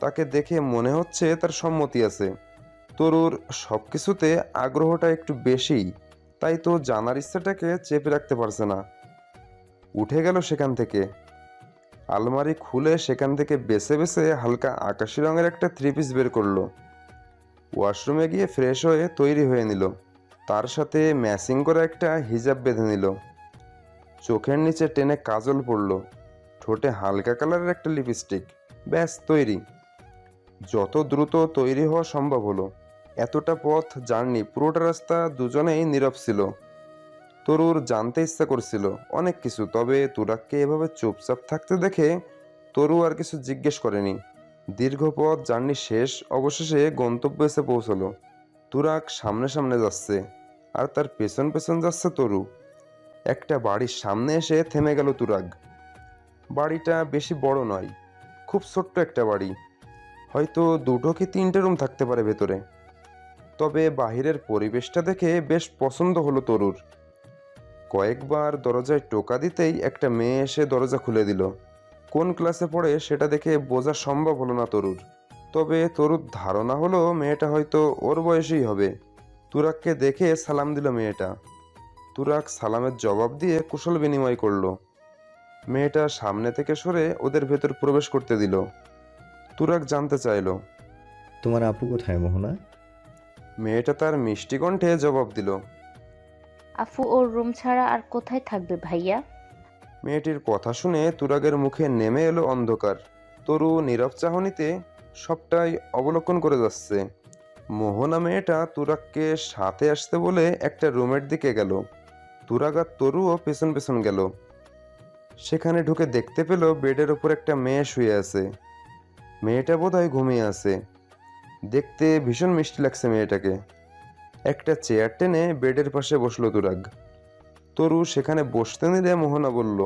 তাকে দেখে মনে হচ্ছে তার সম্মতি আছে। তরুর সব কিছুতে আগ্রহটা একটু বেশিই, তাই তো জানার ইচ্ছাটাকে চেপে রাখতে পারছে না। উঠে গেল সেখান থেকে। আলমারি খুলে সেখান থেকে বেছে বেছে হালকা আকাশি রঙের একটা 3 পিস বের করলো। ওয়াশরুমে গিয়ে ফ্রেশ হয়ে তৈরি হয়ে নিল। তার সাথে ম্যাচিং করা একটা হিজাব বেঁধে নিল। চোখের নিচে টেনে কাজল পড়লো, ঠোঁটে হালকা কালারের একটা লিপস্টিক। ব্যাস তৈরি। যত দ্রুত তৈরি হওয়া সম্ভব হলো। এতটা পথ জার্নি, পুরোটা রাস্তা দুজনেই নীরব ছিল। তরুর জানতে ইচ্ছা করছিল অনেক কিছু, তবে তুরাগকে এভাবে চুপচাপ থাকতে দেখে তরু আর কিছু জিজ্ঞেস করেনি। দীর্ঘ পথ জার্নি শেষ, অবশেষে গন্তব্যে এসে পৌঁছলো। তুরাগ সামনে সামনে যাচ্ছে, আর তার পেছন পেছন যাচ্ছে তরু। একটা বাড়ির সামনে এসে থেমে গেল তুরাগ। বাড়িটা বেশি বড় নয়, খুব ছোট্ট একটা বাড়ি। হয়তো 2 কি 3টে রুম থাকতে পারে ভেতরে। তবে বাহিরের পরিবেশটা দেখে বেশ পছন্দ হলো তরুর। কয়েকবার দরজায় টোকা দিতেই একটা মেয়ে এসে দরজা খুলে দিল। কোন ক্লাসে পড়ে সেটা দেখে বোঝা সম্ভব হলো না তরুর, তবে তরুর ধারণা হলো মেয়েটা হয়তো ওর বয়সী হবে। তুরাগকে দেখে সালাম দিল মেয়েটা। তুরাগ সালামের জবাব দিয়ে কুশল বিনিময় করলো। মেয়েটা সামনে থেকে সরে ওদের ভেতর প্রবেশ করতে দিল। তুরাগ জানতে চাইলো। তোমার আপু কোথায় মোহনা? মেয়েটা তার মিষ্টি কণ্ঠে জবাব দিল। আফু ওর রুম ছাড়া আর কোথায় থাকবে ভাইয়া? মেয়েটির কথা শুনে তুরাগের মুখে নেমে এলো অন্ধকার। তরু নীরব চাহনিতে সবটাই অবলোকন করে যাচ্ছে। মোহনা মেয়েটা তুরাগকে সাথে আসতে বলে একটা রুমের দিকে গেল। তুরাগ আর তরুও পেছন পেছন গেল। সেখানে ঢুকে দেখতে পেল বেডের ওপর একটা মেয়ে শুয়ে আছে। মেয়েটা বোধহয় ঘুমিয়ে আছে। দেখতে ভীষণ মিষ্টি লাগছে মেয়েটাকে। একটা চেয়ার টেনে বেডের পাশে বসলো তুরাগ। তরু সেখানে বসতে নিলে মোহনা বলল।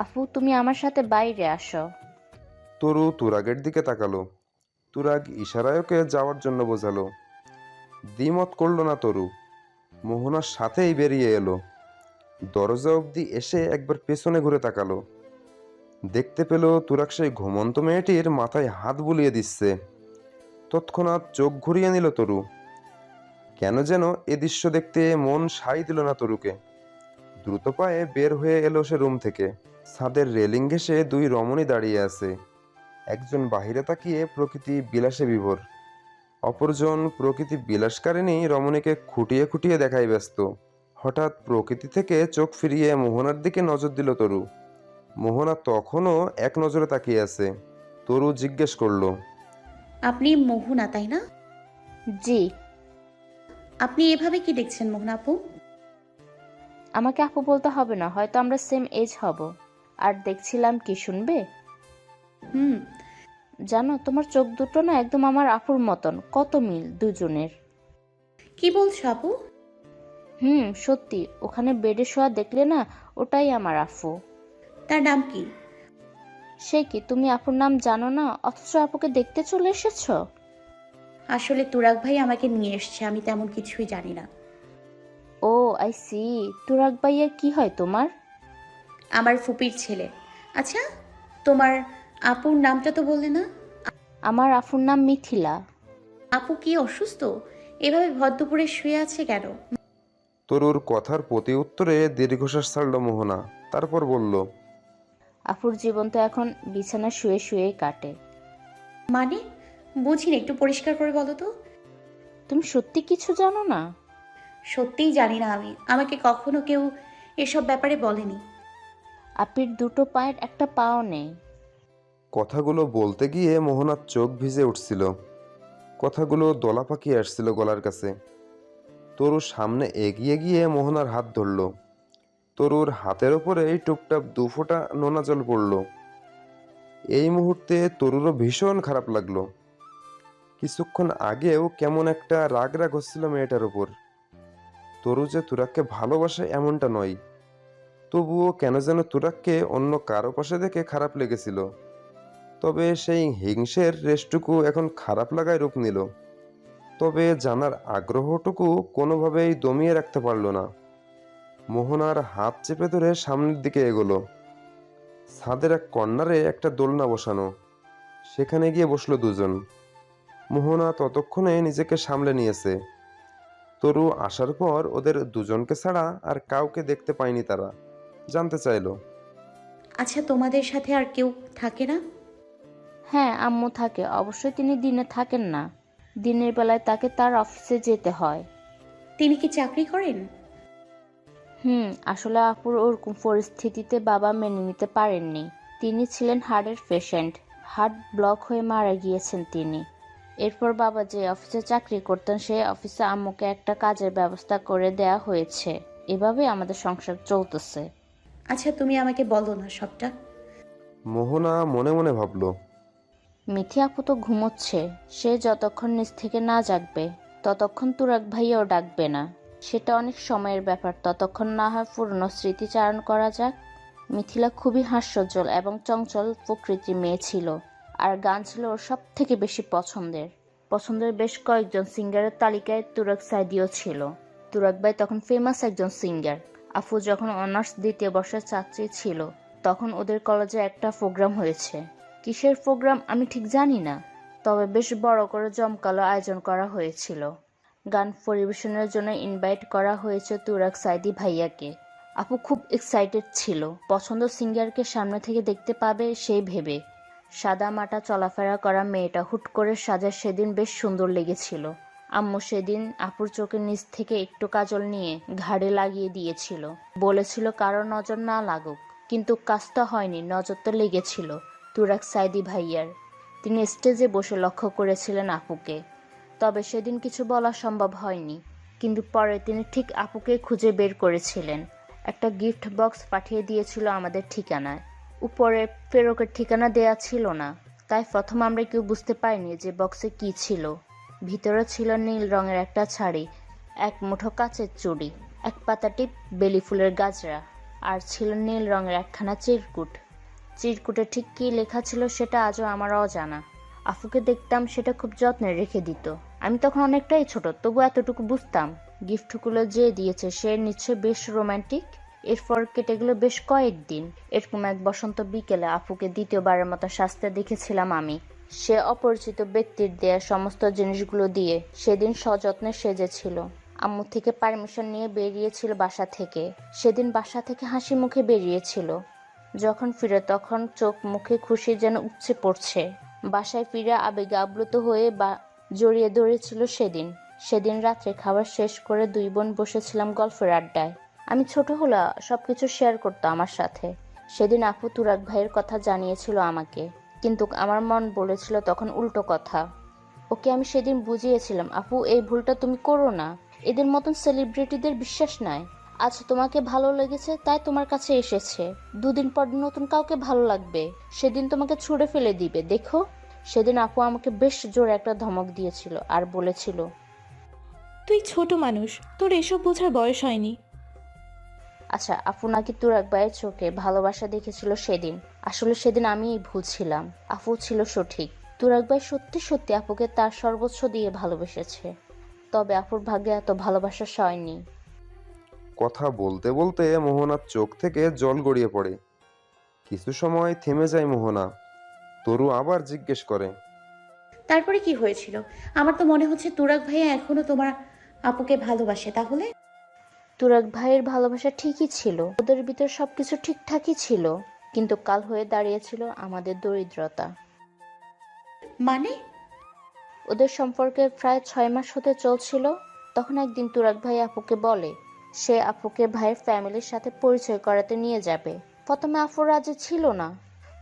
আফু তুমি আমার সাথে বাইরে আসো। তরু তুরাগের দিকে তাকালো। তুরাগ ইশারায় ওকে যাওয়ার জন্য বোঝালো। দ্বিমত করলো না তরু। মোহনার সাথেই বেরিয়ে এলো। দরজা অবধি এসে একবার পেছনে ঘুরে তাকালো। দেখতে পেল তুরাগ সেই ঘুমন্ত মেয়েটির মাথায় হাত বুলিয়ে দিচ্ছে। তৎক্ষণাৎ চোখ ঘুরিয়ে নিল তরু। কেন যেন এ দৃশ্য দেখতে মন সায় দিল না তরুকে। দ্রুত পায়ে বের হয়ে এলো সে রুম থেকে। ছাদের রেলিং ঘেঁষে দুই রমণী দাঁড়িয়ে আছে। একজন বাহিরে তাকিয়ে প্রকৃতি বিলাসে বিভোর, অপরজন প্রকৃতি বিলাসকারিণী রমণীকে খুঁটিয়ে খুঁটিয়ে দেখায় ব্যস্ত। হঠাৎ প্রকৃতি থেকে চোখ ফিরিয়ে মোহনার দিকে নজর দিল তরু। মোহনা তখনও এক নজরে তাকিয়ে আছে। তরু জিজ্ঞেস করলো। আপনি মোহনা তাই না? জি। আপনি এভাবে কি দেখছেন মোহনা আপু? আমাকে আপু বলতে হবে না, হয়তো আমরা সেম এজ হব। আর দেখছিলাম কি শুনবে? হুম। জানো তোমার চোখ দুটো না একদম আমার আপুর মতন, কত মিল দুজনের। কি বলছো আপু? সত্যি, ওখানে বেডে শোয়া দেখলে না, ওটাই আমার আফু। তার নাম কি? সে কি, তুমি আপুর নাম জানো না, অথচ আপুকে দেখতে চলে এসেছো? আসলে তুরাগ ভাই আমাকে নিয়ে এসছে, আমি তেমন কিছুই জানি না। ও আই সি। তুরাগ ভাইয়া কি হয় তোমার? আমার ফুপির ছেলে। আচ্ছা, তোমার আপুর নামটা তো বললে না? আমার আফুর নাম মিথিলা। আপু কি অসুস্থ? এভাবে ভরদুপুরে শুয়ে আছে কেন? তরুর কথার প্রতি উত্তরে দীর্ঘশ্বাস ছাড়ল মোহনা। তারপর বলল। আফুর জীবন তো এখন বিছানায় শুয়ে শুয়েই কাটে। মানে বুঝিনি, একটু পরিষ্কার করে বলো তো। তুমি সত্যি কিছু জানো না? সত্যিই জানি না আমি, আমাকে কখনো কেউ এসব ব্যাপারে বলেনি। আপির দুটো পায়ের একটা পাও নেই। কথাগুলো বলতে গিয়ে মোহনার চোখ ভিজে উঠছিল। কথাগুলো দলা পাকিয়ে আসছিল গলার কাছে। তরু সামনে এগিয়ে গিয়ে মোহনার হাত ধরল। তরুর হাতের ওপরে টুপটাপ দু ফোঁটা নোনা জল পড়ল। এই মুহূর্তে তরুরও ভীষণ খারাপ লাগলো। কিছুক্ষণ আগেও কেমন একটা রাগ রাগ হচ্ছিল মেয়েটার ওপর। তরু যে তুরাগকে ভালোবাসে এমনটা নয়, তবুও কেন যেন তুরাগকে অন্য কারো পাশে দেখে খারাপ লেগেছিল। তবে সেই হিংসের রেশটুকু এখন খারাপ লাগায় রূপ নিল। তবে জানার আগ্রহটুকু কোনোভাবেই দমিয়ে রাখতে পারল না। মোহনার হাত চেপে ধরে সামনের দিকে এগোলো। ছাদের এক কর্নারে একটা দোলনা বসানো, সেখানে গিয়ে বসলো দুজন। মোহনা ততক্ষণে নিজেকে সামলে নিয়েছে। তরু আসার পর ওদের দুজনকে ছাড়া আর কাউকে দেখতে পায়নি তারা। জানতে চাইলো। আচ্ছা, তোমাদের সাথে আর কেউ থাকে না? হ্যাঁ, আম্মু থাকে, অবশ্যই তিনি দিনে থাকেন না। দিনের বেলায় তাকে তার অফিসে যেতে হয়। তিনি কি চাকরি করেন? আসলে আপুর ওরকম পরিস্থিতিতে বাবা মেনে নিতে পারেননি। তিনি ছিলেন হার্টের পেশেন্ট, হার্ট ব্লক হয়ে মারা গিয়েছেন তিনি। এরপর বাবা যে অফিসে চাকরি করতেন সেই অফিসে আম্মুকে একটা কাজের ব্যবস্থা করে দেয়া হয়েছে। এভাবে আমাদের সংসার চলতেছে। আচ্ছা, তুমি আমাকে বলো না সবটা। মোহনা মনে মনে ভাবলো। মিথি আপু তো ঘুমোচ্ছে, সে যতক্ষণ নিচ থেকে না জাগবে ততক্ষণ তুরাগ ভাইয়াও ডাকবে না। সেটা অনেক সময়ের ব্যাপার, ততক্ষণ না হয় পুরনো স্মৃতিচারণ করা যাক। মিথিলা খুবই হাস্যোজ্জ্বল এবং চঞ্চল প্রকৃতির মেয়ে ছিল, আর গান ছিল ওর সব থেকে বেশি পছন্দের বেশ কয়েকজন সিঙ্গারের তালিকায় তুরাগ সাইদিও ছিল। তুরাগ ভাই তখন ফেমাস একজন সিঙ্গার। আফু যখন অনার্স দ্বিতীয় বর্ষের ছাত্রী ছিল তখন ওদের কলেজে একটা প্রোগ্রাম হয়েছে। কিসের প্রোগ্রাম আমি ঠিক জানি না, তবে বেশ বড় করে জমকালো আয়োজন করা হয়েছিল। গান পরিবেশনের জন্য ইনভাইট করা হয়েছে তুরাগ সাইদি ভাইয়াকে। আপু খুব এক্সাইটেড ছিল, পছন্দ সিঙ্গারকে সামনে থেকে দেখতে পাবে সেই ভেবে। সাদা মাটা চলাফেরা করা মেয়েটা হুট করে সাজা সেদিন বেশ সুন্দর লেগেছিল। আম্মু সেদিন আপুর চোখের নিচ থেকে একটু কাজল নিয়ে ঘাড়ে লাগিয়ে দিয়েছিল, বলেছিল কারো নজর না লাগুক, কিন্তু কাজটা হয়নি, নজর তো লেগেছিল তুরাগ সাইদি ভাইয়ার। তিনি স্টেজে বসে লক্ষ্য করেছিলেন আপুকে, তবে সেদিন কিছু বলা সম্ভব হয়নি। কিন্তু পরে তিনি ঠিক আপুকে খুঁজে বের করেছিলেন। একটা গিফট বক্স পাঠিয়ে দিয়েছিল আমাদের ঠিকানায়। উপরে ফেরকের ঠিকানা দেয়া ছিল না, তাই প্রথম আমরা কেউ বুঝতে পারিনি যে বক্সে কি ছিল। ভিতরে ছিল নীল রঙের একটা শাড়ি, এক মুঠো কাচের চুড়ি, এক পাতা টিপ বেলি ফুলের গাজরা, আর ছিল নীল রঙের একখানা চিরকুট। চিরকুটে ঠিক কী লেখা ছিল সেটা আজও আমার অজানা। আফুকে দেখতাম সেটা খুব যত্নে রেখে দিত। আমি তখন অনেকটাই ছোট, তবু এতটুকু বুঝতাম গিফটগুলো যে দিয়েছে সে নিশ্চয় বেশ রোমান্টিক। এরপর কেটে গেল বেশ কয়েকদিন। এরকম এক বসন্ত বিকেলে আফুকে দ্বিতীয়বারের মতো সাজতে দেখেছিলাম আমি। সে অপরিচিত ব্যক্তির দেয়া সমস্ত জিনিসগুলো দিয়ে সেদিন সযত্নে সেজেছিল। আম্মু থেকে পারমিশন নিয়ে বেরিয়েছিল বাসা থেকে। সেদিন বাসা থেকে হাসি মুখে বেরিয়েছিল। যখন ফিরে তখন চোখ মুখে খুশি যেন উপচে পড়ছে। বাসায় ফিরে আবেগে আপ্লুত হয়ে জড়িয়ে ধরেছিল সেদিন। সেদিন রাত্রে খাবার শেষ করে দুই বোন বসেছিলাম গল্পের আড্ডায়। আমি ছোট হলে সবকিছু শেয়ার করতো আমার সাথে। সেদিন আপু তুরাগ ভাইয়ের কথা জানিয়েছিল আমাকে, কিন্তু আমার মন বলেছিল তখন উল্টো কথা। ওকে আমি সেদিন বুঝিয়েছিলাম, আপু এই ভুলটা তুমি করো না, এদের মতন সেলিব্রিটিদের বিশ্বাস নাই। আজ তোমাকে ভালো লেগেছে তাই তোমার কাছে এসেছে, দুদিন পর নতুন কাউকে ভালো লাগবে, সেদিন তোমাকে ছুঁড়ে ফেলে দিবে, দেখো। সেদিন আপু আমাকে বেশ জোরে একটা ধমক দিয়েছিল আর বলেছিল, তুই ছোট মানুষ, তোর এসব বোঝার বয়স হয়নি। আচ্ছা, আপু নাকি তুরাগ ভাইয়ের চোখে ভালোবাসা দেখেছিল সেদিন। আসলে সেদিন আমিই ভুল ছিলাম, আপু ছিল সঠিক। তুরাগ ভাই সত্যি সত্যি আপুকে তার সর্বোচ্চ দিয়ে ভালোবেসেছে, তবে আপুর ভাগ্যে এত ভালোবাসা সয়নি। কথা বলতে বলতে মোহনার চোখ থেকে জল গড়িয়ে পড়ে। কিছু সময় থেমে যায় মোহনা। তরু আবার জিজ্ঞেস করে, তারপরে কি হয়েছিল? আমার তো মনে হচ্ছে তুরাগ ভাইয়া এখনো তোমার আপুকে ভালোবাসে। তাহলে তুরাগ ভাইয়ের ভালোবাসা ঠিকই ছিল, ওদের ভিতর সবকিছু ঠিকঠাকই ছিল, কিন্তু কাল হয়ে দাঁড়িয়েছিল আমাদের দরিদ্রতা। মানে? ওদের সম্পর্কে প্রায় 6 মাস হতে চলছিল। তখন একদিন তুরাগ ভাই আপুকে বলে সে আপুকে ভাইয়ের ফ্যামিলির সাথে পরিচয় করাতে নিয়ে যাবে। প্রথমে আপু রাজি ছিল না,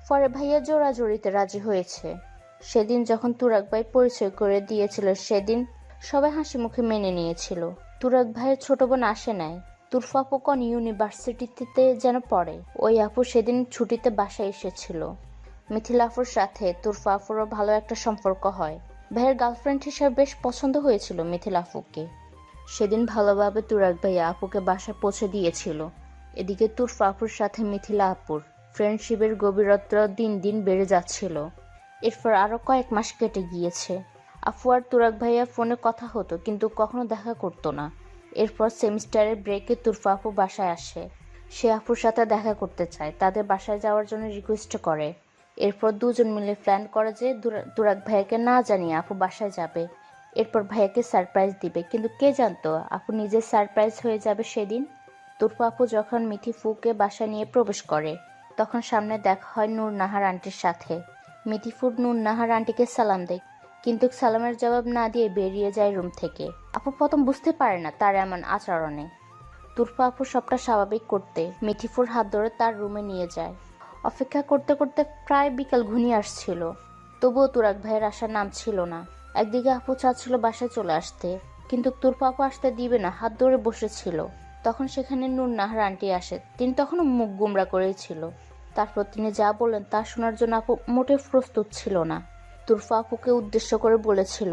পরে ভাইয়া জোরাজুরিতে রাজি হয়েছে। সেদিন যখন তুরাগ ভাই পরিচয় করে দিয়েছিল সেদিন সবাই হাসি মুখে মেনে নিয়েছিল। তুরাগ ভাইয়ের ছোট বোন আসে নাই, তুরফা আপু কোন ইউনিভার্সিটিতে যেন পড়ে। ওই আপু সেদিন ছুটিতে বাসায় এসেছিল। মিথিলা আপুর সাথে তুরফা আপুরও ভালো একটা সম্পর্ক হয়। ভাইয়ের গার্লফ্রেন্ড হিসেবে বেশ পছন্দ হয়েছিল মিথিলা আপুকে। সেদিন ভালোভাবে তুরাগ ভাইয়া আপুকে বাসায় পৌঁছে দিয়েছিল। এদিকে তুরফা আপুর সাথে মিথিলা আপুর ফ্রেন্ডশিপের গভীরতা দিন দিন বেড়ে যাচ্ছিল। এরপর আরো কয়েক মাস কেটে গিয়েছে। আপু আর তুরাগ ভাইয়া ফোনে কথা হতো, কিন্তু কখনো দেখা করতো না। এরপর সেমিস্টারের ব্রেকে তুরফা আপু বাসায় আসে। সে আপুর সাথে দেখা করতে চায়, তাদের বাসায় যাওয়ার জন্য রিকোয়েস্ট করে। এরপর দুজন মিলে প্ল্যান করে যে তুরাগ ভাইয়াকে না জানিয়ে আপু বাসায় যাবে। এরপর ভাইয়াকে সারপ্রাইজ দিবে, কিন্তু কে জানতো আপু নিজে সারপ্রাইজ হয়ে যাবে সেদিন। তুরফা আপু যখন মিথি ফুকে বাসায় নিয়ে প্রবেশ করে তখন সামনে দেখা হয় নূর নাহার আন্টির সাথে। মিথি ফুড নূর নাহার আন্টিকে সালাম দেয়, কিন্তু সালামের জবাব না দিয়ে বেরিয়ে যায় রুম থেকে। আপু প্রথম বুঝতে পারে না তার এমন আচরণে। তুরফা আপু সবটা স্বাভাবিক করতে মিঠিফুর হাত ধরে তার রুমে নিয়ে যায়। অপেক্ষা করতে করতে প্রায় বিকাল ঘনিয়ে আসছিল, তবুও তুরাগ ভাইয়ের আসার নাম ছিল না। একদিকে আপু চাচ্ছিল বাসায় চলে আসতে, কিন্তু তুরফা আপু আসতে দিবে না, হাত ধরে বসেছিল। তখন সেখানে নূর নাহার আন্টি আসে। তিনি তখনও মুখ গুমরা করেছিল। তারপর তিনি যা বললেন তা শোনার জন্য আপু মোটে প্রস্তুত ছিল না। তুরফা আপুকে উদ্দেশ্য করে বলেছিল,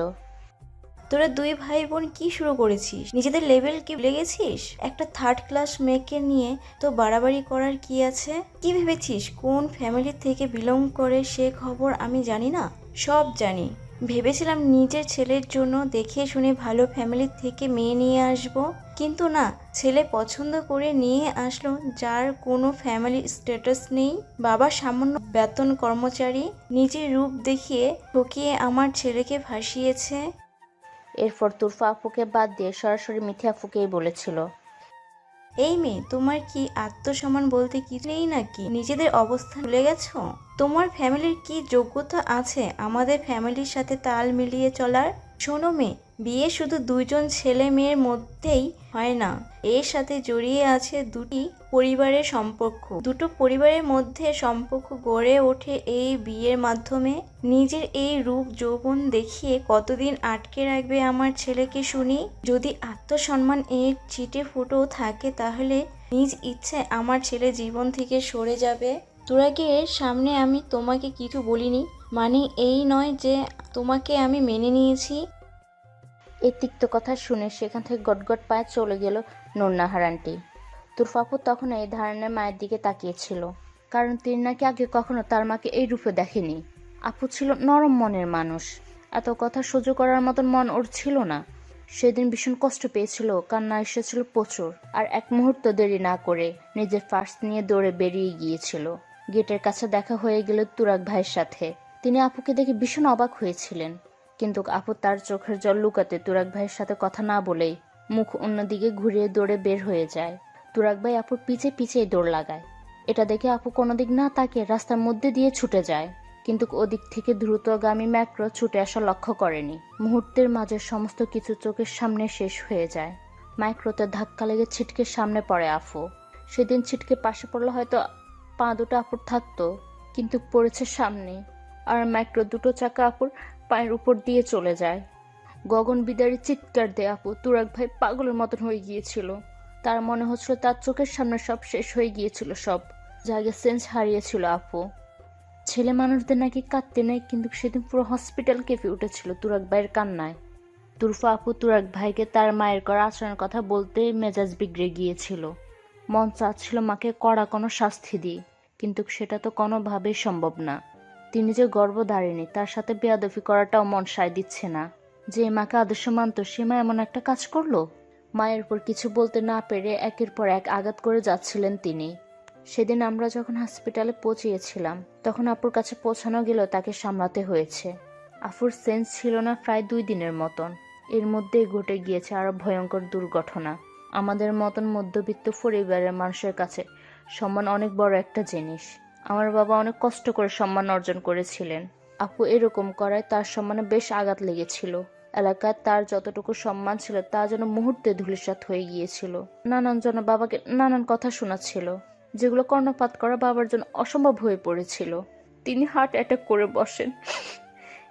তোরা দুই ভাই বোন কি শুরু করেছিস? নিজেদের লেভেল কি ভুলে গেছিস? একটা থার্ড ক্লাস মেয়েকে নিয়ে তো বাড়াবাড়ি করার কি আছে? কি ভেবেছিস কোন ফ্যামিলি থেকে বিলং করে সে খবর আমি জানি না? সব জানি। ভেবেছিলাম নিজের ছেলের জন্য দেখে শুনে ভালো ফ্যামিলি থেকে মেয়ে নিয়ে আসব, কিন্তু না, ছেলে পছন্দ করে নিয়ে আসলো যার কোনো ফ্যামিলি স্ট্যাটাস নেই। বাবা সামান্য বেতন কর্মচারী, নিজের রূপ দেখিয়ে ঠকিয়ে আমার ছেলেকে ভাসিয়েছে। এরপর তুরফা আপুকে বাদ দিয়ে সরাসরি মিথি আপুকেই বলেছিল, এই মেয়ে, তোমার কি আত্মসম্মান বলতে কিছু নেই নাকি? নিজেদের অবস্থান ভুলে গেছো? তোমার ফ্যামিলির কি যোগ্যতা আছে আমাদের ফ্যামিলির সাথে তাল মিলিয়ে চলার? শোনো মেয়ে, বিয়ে শুধু দুইজন ছেলে মেয়ের মধ্যেই হয় না, এর সাথে জড়িয়ে আছে দুটি পরিবারের সম্পর্ক। দুটো পরিবারের মধ্যে সম্পর্ক গড়ে ওঠে এই বিয়ের মাধ্যমে। নিজের এই রূপ যৌবন দেখিয়ে কতদিন আটকে রাখবে আমার ছেলেকে শুনি? যদি আত্মসম্মান এর ছিটে ফুটো থাকে তাহলে নিজ ইচ্ছে আমার ছেলে জীবন থেকে সরে যাবে। তুরাগের সামনে আমি তোমাকে কিছু বলিনি, মানে এই নয় যে তোমাকে আমি মেনে নিয়েছি। এই তিক্ত কথা শুনে সেখান থেকে গটগট পায়ে চলে গেল নূরনাহার আন্টি। তুরফা আপু তখন এই ধারণার মায়ের দিকে তাকিয়েছিল, কারণ তিনি নাকি আগে কখনো তার মাকে এই রূপে দেখেনি। আপু ছিল নরম মনের মানুষ, এত কথা সহ্য করার মতন মন ওর ছিল না। সেদিন ভীষণ কষ্ট পেয়েছিল, কান্না এসেছিল প্রচুর, আর এক মুহূর্ত দেরি না করে নিজের পার্স নিয়ে দৌড়ে বেরিয়ে গিয়েছিল। গেটের কাছে দেখা হয়ে গেল তুরাগ ভাইয়ের সাথে। তিনি আপুকে দেখে ভীষণ অবাক হয়েছিলেন, কিন্তু আপু তার চোখের জল লুকাতে তুরাগ ভাইয়ের সাথে কথা না বলেই মুখ অন্যদিকে ঘুরিয়ে দৌড়ে বের হয়ে যায়। তুরাগ ভাই আপুর পিছে পিছেই দৌড় লাগায়। এটা দেখে আপু কোনো দিক না তাকিয়ে রাস্তার মধ্যে দিয়ে ছুটে যায়, কিন্তু ওদিক থেকে দ্রুতগামী ম্যাক্রো ছুটে আসা লক্ষ্য করেনি। মুহূর্তের মাঝে সমস্ত কিছু চোখের সামনে শেষ হয়ে যায়। মাইক্রোতে ধাক্কা লেগে ছিটকে সামনে পড়ে আফু। সেদিন ছিটকে পাশে পড়লে হয়তো পা দুটো আপুর থাকতো, কিন্তু পড়েছে সামনে, আর মাইক্রো দুটো চাকা আপুর পায়ের উপর দিয়ে চলে যায়। গগন বিদারী চিৎকার দেয় আপু। তুরাগ ভাই পাগলের মতন হয়ে গিয়েছিল। তার মনে হচ্ছিল তার চোখের সামনে সব শেষ হয়ে গিয়েছিল, সব জায়গায় সেন্স হারিয়েছিল আপু। ছেলে মানুষদের নাকি কাঁদতে নেই, কিন্তু সেদিন পুরো হসপিটাল কেঁপে উঠেছিল তুরাগ ভাইয়ের কান্নায়। তুরফা আপু তুরাগ ভাইকে তার মায়ের করা আচরণের কথা বলতে মেজাজ বিগড়ে গিয়েছিল। মন চাচ্ছিল মাকে কড়া কোনো শাস্তি দিই, কিন্তু সেটা তো কোনোভাবেই সম্ভব না। তিনি যে গর্ভধারিণী, তার সাথে বেয়াদফি করাটাও মন সায় দিচ্ছে না। যে মাকে আদর্শ মানত সে মা এমন একটা কাজ করলো। মায়ের উপর কিছু বলতে না পেরে একের পর এক আঘাত করে যাচ্ছিলেন তিনি। সেদিন আমরা যখন হসপিটালে পৌঁছিয়েছিলাম তখন আপুর কাছে পৌঁছানো গেলেও তাকে সামলাতে হয়েছে। আফুর সেন্স ছিল না প্রায় 2 দিনের মতন। এর মধ্যেই ঘটে গিয়েছে আরো ভয়ঙ্কর দুর্ঘটনা। আমাদের মতন মধ্যবিত্ত পরিবারের মানুষের কাছে সম্মান অনেক বড় একটা জিনিস। আমার বাবা অনেক কষ্ট করে সম্মান অর্জন করেছিলেন। আপু এরকম করায় তার সম্মানে বেশ আঘাত লেগেছিল। এলাকায় তার যতটুকু সম্মান ছিল তা যেন মুহূর্তে ধূলিসাৎ হয়ে গিয়েছিল। নানান জন বাবাকে নানান কথা শোনাচ্ছিল, যেগুলো কর্ণপাত করা বাবার জন্য অসম্ভব হয়ে পড়েছিল। তিনি হার্ট অ্যাটাক করে বসেন।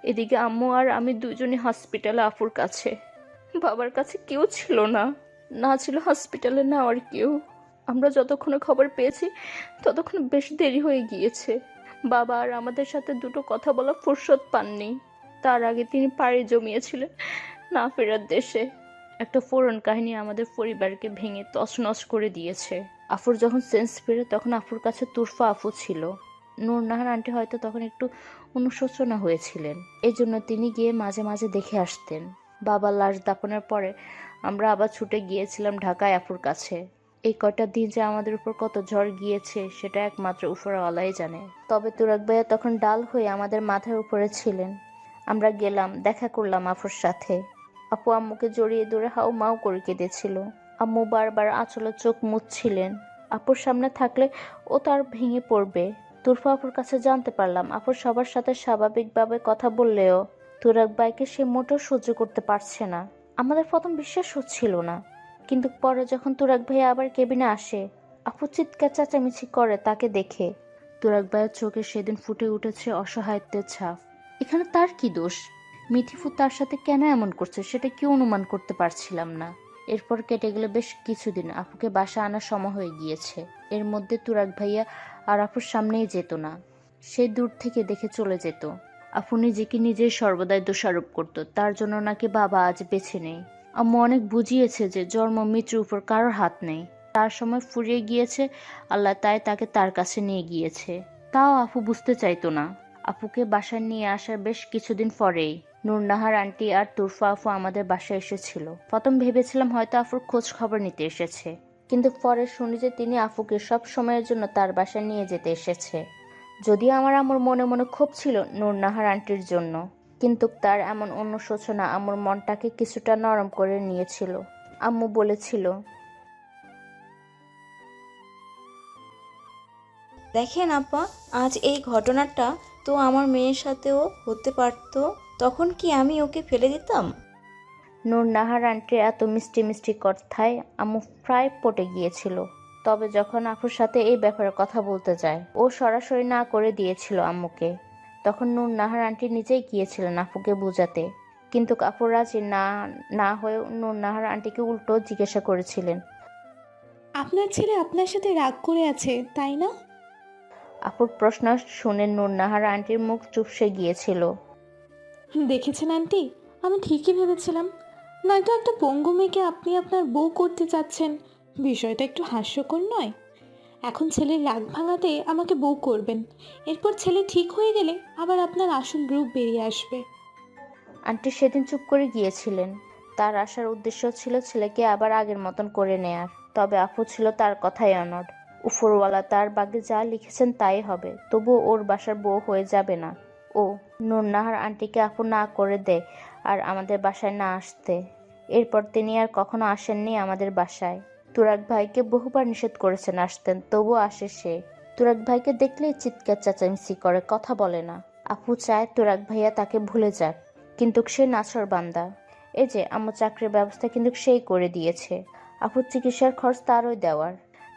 এদিকে আম্মু আর আমি দুজনই হসপিটালে আফুর কাছে। বাবার কাছে কেউ ছিল না, না ছিল হসপিটালে নেওয়ার কেউ। আমরা যতক্ষণে খবর পেয়েছি ততক্ষণ বেশ দেরি হয়ে গিয়েছে। বাবা আর আমাদের সাথে দুটো কথা বলা ফুরসত পাননি। তার আগে তিনি পাড়ি জমিয়েছিলেন না ফেরার দেশে। একটা ফোরন কাহিনী আমাদের পরিবারকে ভেঙে তছনছ করে দিয়েছে। আফুর যখন সেন্স ফিরে তখন আফুর কাছে তুরফা আপু ছিল। নূরনাহার আন্টি হয়তো তখন একটু অনুশোচনা হয়েছিলেন, এই জন্য তিনি গিয়ে মাঝে মাঝে দেখে আসতেন। বাবার লাশ দাফনের পরে আমরা আবার ছুটে গিয়েছিলাম ঢাকায় আফুর কাছে। এই কয়টা দিন যে আমাদের উপর কত ঝড় গিয়েছে সেটা একমাত্র উপরওয়ালাই জানে। তবে তুরাগ ভাইয়া তখন ডাল হয়ে আমাদের মাথার উপরে ছিলেন। আমরা গেলাম, দেখা করলাম আফুর সাথে। আপু আম্মুকে জড়িয়ে ধরে হাউ মাউ করে কেঁদেছিল। আম্মু বারবার আঁচলে চোখ মুছছিলেন। আপুর সামনে থাকলে ও তার ভেঙে পড়বে। তুরফা আপুর কাছে জানতে পারলাম আপুর সবার সাথে স্বাভাবিকভাবে কথা বললেও তুরাগ ভাইকে সে মোটেও সহ্য করতে পারছে না। আমাদের প্রথম বিশ্বাস হচ্ছিল না, কিন্তু পরে যখন তুরাগ ভাই আবার কেবিনে আসে আপু চিৎকার চেঁচামেচি করে তাকে দেখে। তুরাগ ভাইয়ের চোখে সেদিন ফুটে উঠেছে অসহায়ত্বের ছাপ। এখানে তার কি দোষ? মিঠিফু তার সাথে কেন এমন করছে সেটা কি অনুমান করতে পারছিলাম না। এরপর কেটে গেলে বেশ কিছুদিন। আপুকে বাসা আনার সময় হয়ে গিয়েছে। এর মধ্যে তুরাগ ভাইয়া আর আপুর সামনেই যেত না, সে দূর থেকে দেখে চলে যেত। আপু নিজেকে নিজেই সর্বদাই দোষারোপ করত, তার জন্য নাকি বাবা আজ বেঁচে নেই। আম্মু অনেক বুঝিয়েছে যে জন্ম মৃত্যুর উপর কারোর হাত নেই। তার সময় ফুরিয়ে গিয়েছে, আল্লাহ তাই তাকে তার কাছে নিয়ে গিয়েছে। তাও আপু বুঝতে চাইতো না। আপুকে বাসায় নিয়ে আসার বেশ কিছুদিন পরেই নূরনাহার আন্টি আর তুরফা আফু আমাদের বাসায় এসেছিল। প্রথম ভেবেছিলাম হয়তো আফুর খোঁজ খবর নিতে এসেছে, কিন্তু পরে শুনি যে তিনি আফুকে সব সময়ের জন্য তার বাসায় নিয়ে যেতে এসেছে। যদিও আমার আম্মুর মনে মনে ক্ষোভ ছিল নূরনাহার আন্টির জন্য, কিন্তু তার এমন অনুশোচনা আম্মুর মনটাকে কিছুটা নরম করে নিয়েছিল। আম্মু বলেছিল, দেখেন আপা, আজ এই ঘটনাটা তো আমার মেয়ের সাথেও হতে পারতো, তখন কি আমি ওকে ফেলে দিতাম? নূরনাহার আন্টির এত মিষ্টি মিষ্টি কথায় আম্মু প্রায় পটে গিয়েছিল। তবে যখন আফুর সাথে এই ব্যাপারে কথা বলতে যায়, ও সরাসরি না করে দিয়েছিল আম্মুকে। তখন নূরনাহার আন্টি নিজেই গিয়েছিলেন আফুকে বোঝাতে, কিন্তু আফু রাজি না হয়ে নূরনাহার আন্টিকে উল্টো জিজ্ঞাসা করেছিলেন, আপনার ছেলে আপনার সাথে রাগ করে আছে তাই না? আফুর প্রশ্ন শুনে নূরনাহার আন্টির মুখ চুপসে গিয়েছিল। দেখেছেন আন্টি, আমি ঠিকই ভেবেছিলাম। নয়তো একটা পঙ্গু মেয়েকে আপনি আপনার বউ করতে চাচ্ছেন, বিষয়টা একটু হাস্যকর নয়? এখন ছেলের রাগ ভাঙাতে আমাকে বউ করবেন, এরপর ছেলে ঠিক হয়ে গেলে আবার আপনার আসল রূপ বেরিয়ে আসবে। আন্টি সেদিন চুপ করে গিয়েছিলেন। তার আসার উদ্দেশ্য ছিল ছেলেকে আবার আগের মতন করে নেয়ার। তবে আফু ছিল তার কথাই অনড়। উপরওয়ালা তার ভাগ্যে যা লিখেছেন তাই হবে, তবুও ওর বাসার বউ হয়ে যাবে না ও। নূরনাহার আন্টিকে আফু না করে দেয় আর আমাদের বাসায় না আসতে। এরপর তিনি আর কখনো আসেননি আমাদের বাসায়। তুরাগ ভাইকে বহুবার নিষেধ করেছেন আসতেন, তবুও আসে সে। তুরাগ ভাইকে দেখলেই চিৎকার চেঁচামেচি করে, কথা বলে না। আফু চায় তুরাগ ভাইয়া তাকে ভুলে যাক, কিন্তু সে নাছর বান্দা। এই যে আম্মু চাকরির ব্যবস্থা কিন্তু সেই করে দিয়েছে। আফুর চিকিৎসার খরচ তারই দেওয়ার।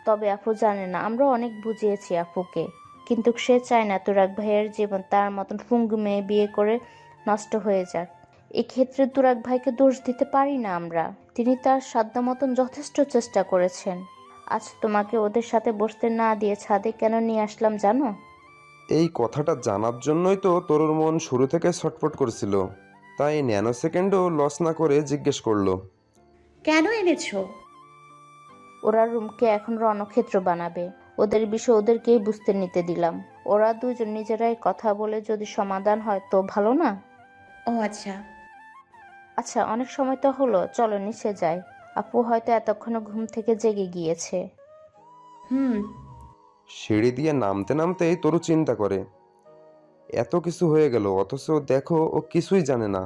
তবে আফু জানে না আমরা অনেক বুঝিয়েছি আফুকে, কিন্তু সে চায় না তুরাগ ভাইয়ের জীবন তার মতন ফুঙ্গু মেয়ে বিয়ে করে নষ্ট হয়ে যাক। এক্ষেত্রে তুরাগ ভাইকে দোষ দিতে পারি না আমরা। তিনি তার সাধ্য মতন যথেষ্ট চেষ্টা করেছেন। আজ তোমাকে ওদের সাথে বসতে না দিয়ে ছাদে কেন নিয়ে আসলাম জানো? এই কথাটা জানার জন্যই তো তরুর মন শুরু থেকে ছটফট করছিল, তাই ন্যানো সেকেন্ডও লস না করে জিজ্ঞেস করলো, কেন এনেছো? ওরা রুমকে এখন রণক্ষেত্র বানাবে। ওদের বিষয় ওদেরকেই বুঝতে নিতে দিলাম। ওরা দুজন নিজেরাই কথা বলে যদি সমাধান হয় তো ভালো না? ও আচ্ছা। আচ্ছা, অনেক সময় তো হলো, চলো নিচে যাই। আপু হয়তো এতক্ষণে ঘুম থেকে জেগে গিয়েছে। হুম। সিঁড়ি দিয়ে নামতে নামতেই তরু চিন্তা করে, এত কিছু হয়ে গেল অথচ দেখো ও কিছুই জানে না।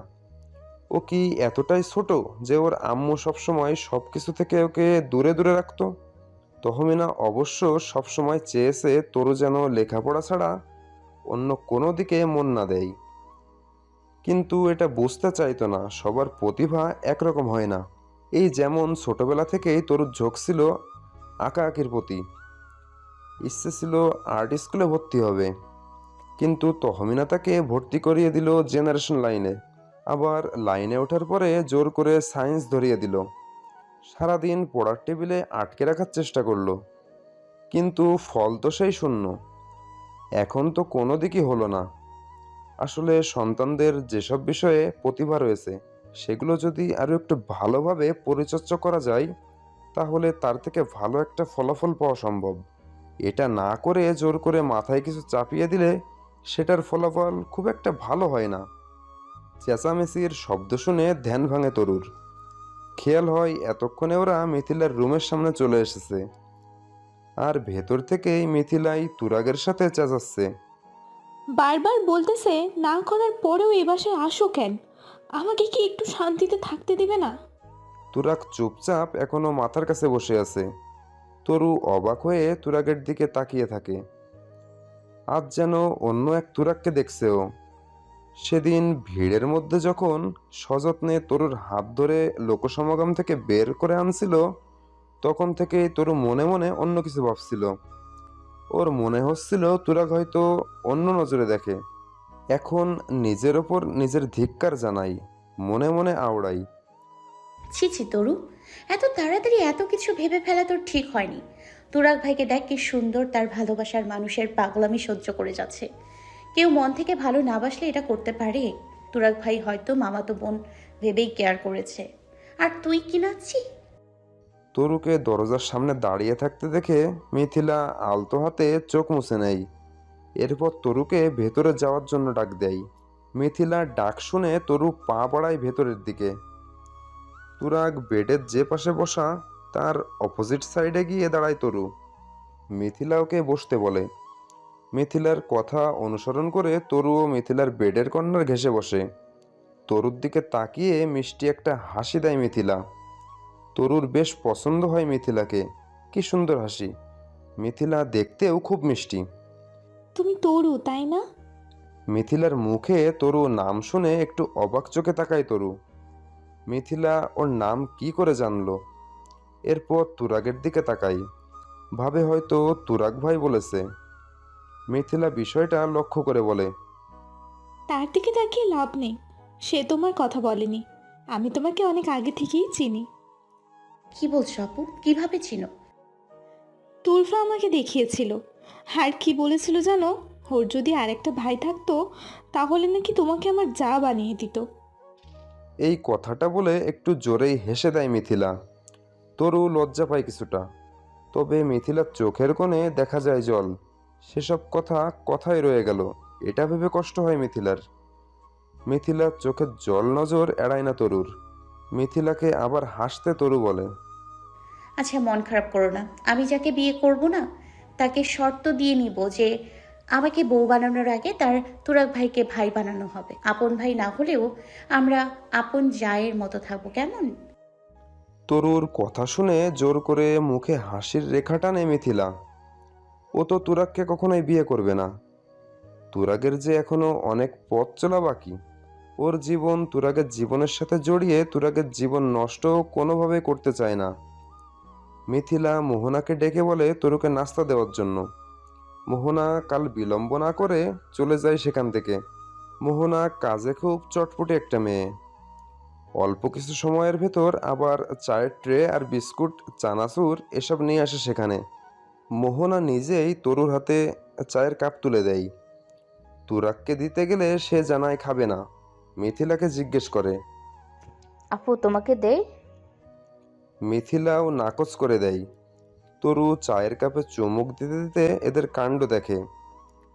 ও কি এতটাই ছোট যে ওর আম্মু সবসময় সব কিছু থেকে ওকে দূরে দূরে রাখতো? তহমিনা অবশ্য সবসময় চেয়েছে তরু যেন লেখাপড়া ছাড়া অন্য কোনো দিকে মন না দেয়, কিন্তু এটা বুঝতে চাইতো না সবার প্রতিভা একরকম হয় না। এই যেমন ছোটবেলা থেকেই তরুর ঝোঁক ছিল আঁকাআঁকির প্রতি, ইচ্ছে ছিল আর্ট স্কুলে ভর্তি হবে, কিন্তু তহমিনা তাকে ভর্তি করিয়ে দিল জেনারেশন লাইনে। আবার লাইনে ওঠার পরে জোর করে সায়েন্স ধরিয়ে দিল। সারাদিন পড়ার টেবিলে আটকে রাখার চেষ্টা করলো, কিন্তু ফল তো সেই শূন্য। এখন তো কোনো দিকই হলো না। আসলে সন্তানদের যেসব বিষয়ে প্রতিভা রয়েছে সেগুলো যদি আরও একটু ভালোভাবে পরিচর্যা করা যায় তাহলে তার থেকে ভালো একটা ফলাফল পাওয়া সম্ভব। এটা না করে জোর করে মাথায় কিছু চাপিয়ে দিলে সেটার ফলাফল খুব একটা ভালো হয় না। চেঁচামেচির শব্দ শুনে ধ্যান ভাঙে তরুর। খেয়াল হয় এতক্ষণে ওরা মিথিলার রুমের সামনে চলে এসেছে, আর ভেতর থেকেই মিথিলাই তুরাগের সাথে চেঁচাচ্ছে, বারবার বলতেছে না করার পরেও এ বাসায় আসো কেন? আমাকে কি একটু শান্তিতে থাকতে দিবে না? তুরাগ চুপচাপ এখনো মাথার কাছে বসে আছে। তরু অবাক হয়ে তুরাগের দিকে তাকিয়ে থাকে। আজ যেন অন্য এক তুরাগকে দেখছে ও। সেদিন ভিড়ের মধ্যে যখন সযত্নে তরুর হাত ধরে লোকসমাগম থেকে বের করে আনছিল তখন থেকে তরু মনে মনে অন্য কিছু ভাবছিল। ওর মনে হচ্ছিল তুরাগ হয়তো অন্য নজরে দেখে। এখন নিজের ওপর নিজের ধিক্কার জানাই, মনে মনে আওড়াই। ছি ছি তরু, এত তাড়াতাড়ি এত কিছু ভেবে ফেলা তোর ঠিক হয়নি। তুরাগ ভাইকে দেখ কি সুন্দর তার ভালোবাসার মানুষের পাগলামি সহ্য করে যাচ্ছে। কেউ মন থেকে ভালো না বাসলে এটা করতে পারে? তুরাগ ভাই হয়তো মামাতো বোন ভেবেই কেয়ার করেছে, আর তুই কি নাচ্ছি? তরুকে দরজার সামনে দাঁড়িয়ে থাকতে দেখে মিথিলা আলতো হাতে চোখ মুছে নেয়। এরপর তরুকে ভেতরে যাওয়ার জন্য ডাক দেয়। মিথিলার ডাক শুনে তরু পা বাড়ায় ভেতরের দিকে। তুরাগ বেডের যে পাশে বসা তার অপোজিট সাইডে গিয়ে দাঁড়ায় তরু। মিথিলা ওকে বসতে বলে। মিথিলার কথা অনুসরণ করে তরু ও মিথিলার বেডের কর্নার ঘেঁষে বসে। তরুর দিকে তাকিয়ে মিষ্টি একটা হাসি দেয় মিথিলা। তরুর বেশ পছন্দ হয় মিথিলাকে। কি সুন্দর হাসি! মিথিলা দেখতেও খুব মিষ্টি। তুমি তরু তাই না? মিথিলার মুখে তরু নাম শুনে একটু অবাক চোখে তাকায় তরু। মিথিলা ওর নাম কি করে জানলো? এরপর তুরাগের দিকে তাকাই, ভাবে হয়তো তুরাগ ভাই বলেছে। মিথিলা বিষয়টা লক্ষ্য করে বলে, তার দিকে তাকিয়ে লাভ নেই, সে তোমার কথা বলেনি। আমি তোমাকে অনেক আগে থেকেই চিনি। কি বলছো আপু? কিভাবে চিনো? তুলফা আমাকে দেখিয়েছিল। আর কি বলেছিল জানো? ওর যদি আরেকটা ভাই থাকতো তাহলে নাকি তোমাকে আমার যা বানিয়ে দিত। এই কথাটা বলে একটু জোরেই হেসে দেয় মিথিলা। তরু লজ্জা পায় কিছুটা, তবে মিথিলার চোখের কোণে দেখা যায় জল। সেসব কথা কথাই রয়ে গেল, এটা ভেবে কষ্ট হয় মিথিলার। মিথিলার চোখের জল নজর এড়ায় না তরুর। মিথিলাকে আবার হাসতে তরু বলে, আচ্ছা মন খারাপ করো না, আমি যাকে বিয়ে করব না তাকে শর্ত দিয়ে নিব যে আমাকে বউ বানানোর আগে তার তুরাগ ভাইকে ভাই বানানো হবে। আপন ভাই না হলেও আমরা আপন জায়ের মতো থাকবো, কেমন? তরুর কথা শুনে জোর করে মুখে হাসির রেখা টানে মিথিলা। ও তো তুরাগকে কখনোই বিয়ে করবে না। তুরাগের যে এখনো অনেক পথ চলা বাকি। ওর জীবন তুরাগের জীবনের সাথে জড়িয়ে তুরাগের জীবন নষ্ট কোনোভাবে করতে চায় না। মিথিলা মোহনাকে ডেকে বলে তরুকে নাস্তা দেওয়ার জন্য। মোহনা কাল বিলম্ব না করে চলে যায় সেখান থেকে। মোহনা কাজে খুব চটপটে একটা মেয়ে। অল্প কিছু সময়ের ভেতর আবার চায়ের ট্রে আর বিস্কুট, চানাচুর এসব নিয়ে আসে সেখানে। মোহনা নিজেই তরুর হাতে চায়ের কাপ তুলে দেয়। তুরাগকে দিতে গেলে সে জানায় খাবে না। মিথিলাকে জিজ্ঞেস করে, আপু তোমাকে দেই? মিথিলাও নাকচ করে দেয়। তরু চায়ের কাপে চুমুক দিতে দিতে এদের কাণ্ড দেখে।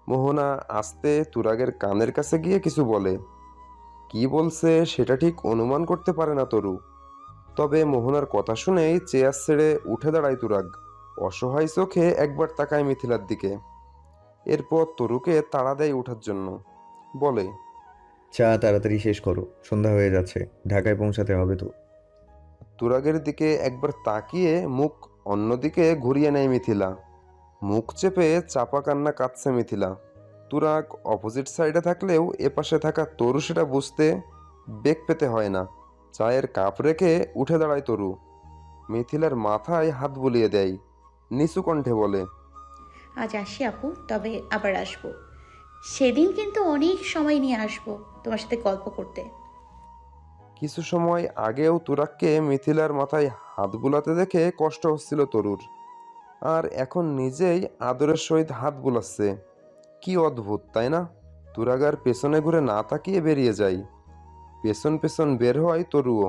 মোহনা আস্তে তুরাগের কানের কাছে গিয়ে কিছু বলে। কি বলছে সেটা ঠিক অনুমান করতে পারে না তরু। তবে মোহনার কথা শুনেই চেয়ার ছেড়ে উঠে দাঁড়ায় তুরাগ। অসহায় চোখে একবার তাকায় মিথিলার দিকে। এরপর তরুকে তাড়া দেয় ওঠার জন্য। বলে, চা তাড়াতাড়ি শেষ করো, সন্ধ্যা হয়ে যাচ্ছে, ঢাকায় পৌঁছাতে হবে তো। তুরাগের দিকে একবার তাকিয়ে মুখ অন্যদিকে ঘুরিয়ে নেয় মিথিলা। মুখ চেপে চাপা কান্না কাঁদছে মিথিলা। তুরাগ অপোজিট সাইডে থাকলেও এপাশে থাকা তরু সেটা বুঝতে বেগ পেতে হয় না। চায়ের কাপ রেখে উঠে দাঁড়ায় তরু। মিথিলার মাথায় হাত বুলিয়ে দেয়। নিচু কণ্ঠে বলে, আজ আসি আপু, তবে আবার আসবো। সেদিন কিন্তু অনেক সময় নিয়ে আসবো তোমার সাথে গল্প করতে। কিছু সময় আগেও তুরাগকে মিথিলার মাথায় হাত বুলাতে দেখে কষ্ট হচ্ছিল তরুর। আর এখন নিজেই আদরের সহিত হাত বুলাচ্ছে। কি অদ্ভুত, তাই না? তুরাগ আর পেছনে ঘুরে না তাকিয়ে বেরিয়ে যায়। পেছন পেছন বের হয় তরুও।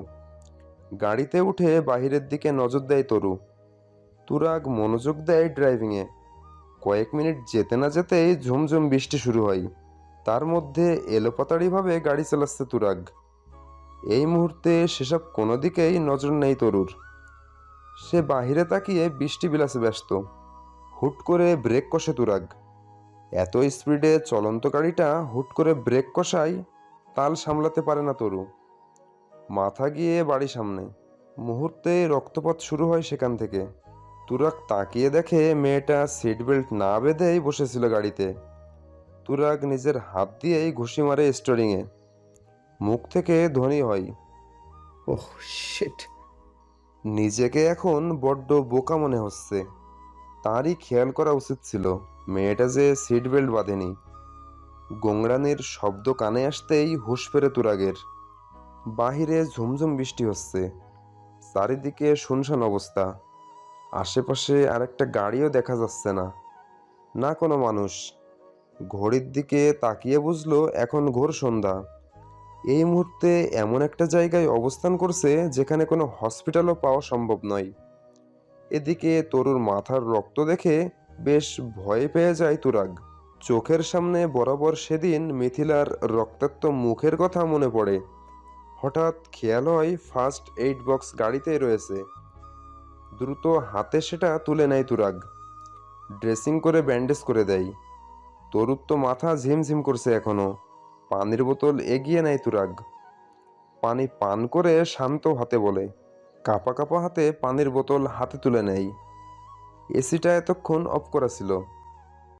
গাড়িতে উঠে বাহিরের দিকে নজর দেয় তরু। তুরাগ মনোযোগ দেয় ড্রাইভিংয়ে। কয়েক মিনিট যেতে না যেতেই ঝুমঝুম বৃষ্টি শুরু হয়। তার মধ্যে এলোপাতাড়িভাবে গাড়ি চালাচ্ছে তুরাগ। এই মুহূর্তে সেসব কোনো দিকেই নজর নেই তরুর। সে বাহিরে তাকিয়ে বৃষ্টি বিলাসে ব্যস্ত। হুট করে ব্রেক কষে তুরাগ। এত স্পিডে চলন্ত গাড়িটা হুট করে ব্রেক কষায় তাল সামলাতে পারে না তরু। মাথা গিয়ে বাড়ি সামনে। মুহূর্তে রক্তপাত শুরু হয় সেখান থেকে। তুরাগ তাকিয়ে দেখে মেয়েটা সিট বেল্ট না বেঁধেই বসেছিল গাড়িতে। তুরাগ নিজের হাত দিয়েই ঘুষি মারে স্টিয়ারিংয়ে। মুখ থেকে ধ্বনি হয়, ওহ শিট। নিজেকে এখন বড্ড বোকা মনে হচ্ছে। তারই খেয়াল করা উচিত ছিল মেয়েটা যে সিট বেল্ট বাঁধেনি। গোংড়ানির শব্দ কানে আসতেই হুঁশ ফেরে তুরাগের। বাহিরে ঝুমঝুম বৃষ্টি হচ্ছে। চারিদিকে শুনশান অবস্থা। আশেপাশে আরেকটা গাড়িও দেখা যাচ্ছে না, না কোনো মানুষ। ঘড়ির দিকে তাকিয়ে বুঝলো এখন ঘোর সন্ধ্যা। এই মুহূর্তে এমন একটা জায়গায় অবস্থান করছে যেখানে কোনো হসপিটালও পাওয়া সম্ভব নয়। এদিকে তরুর মাথার রক্ত দেখে বেশ ভয় পেয়ে যায় তুরাগ। চোখের সামনে বরাবর সেদিন মিথিলার রক্তাক্ত মুখের কথা মনে পড়ে। হঠাৎ খেয়াল হয় ফার্স্ট এইড বক্স গাড়িতেই রয়েছে। দ্রুত হাতে সেটা তুলে নেয় তুরাগ। ড্রেসিং করে ব্যান্ডেজ করে দেয়। তরুর তো মাথা ঝিমঝিম করছে এখনো। পানির বোতল এগিয়ে নেয় তুরাগ। পানি পান করে শান্ত হাতে বলে, কাঁপা কাঁপা হাতে পানির বোতল হাতে তুলে নেয়। এসিটা এতক্ষণ অফ করা ছিল।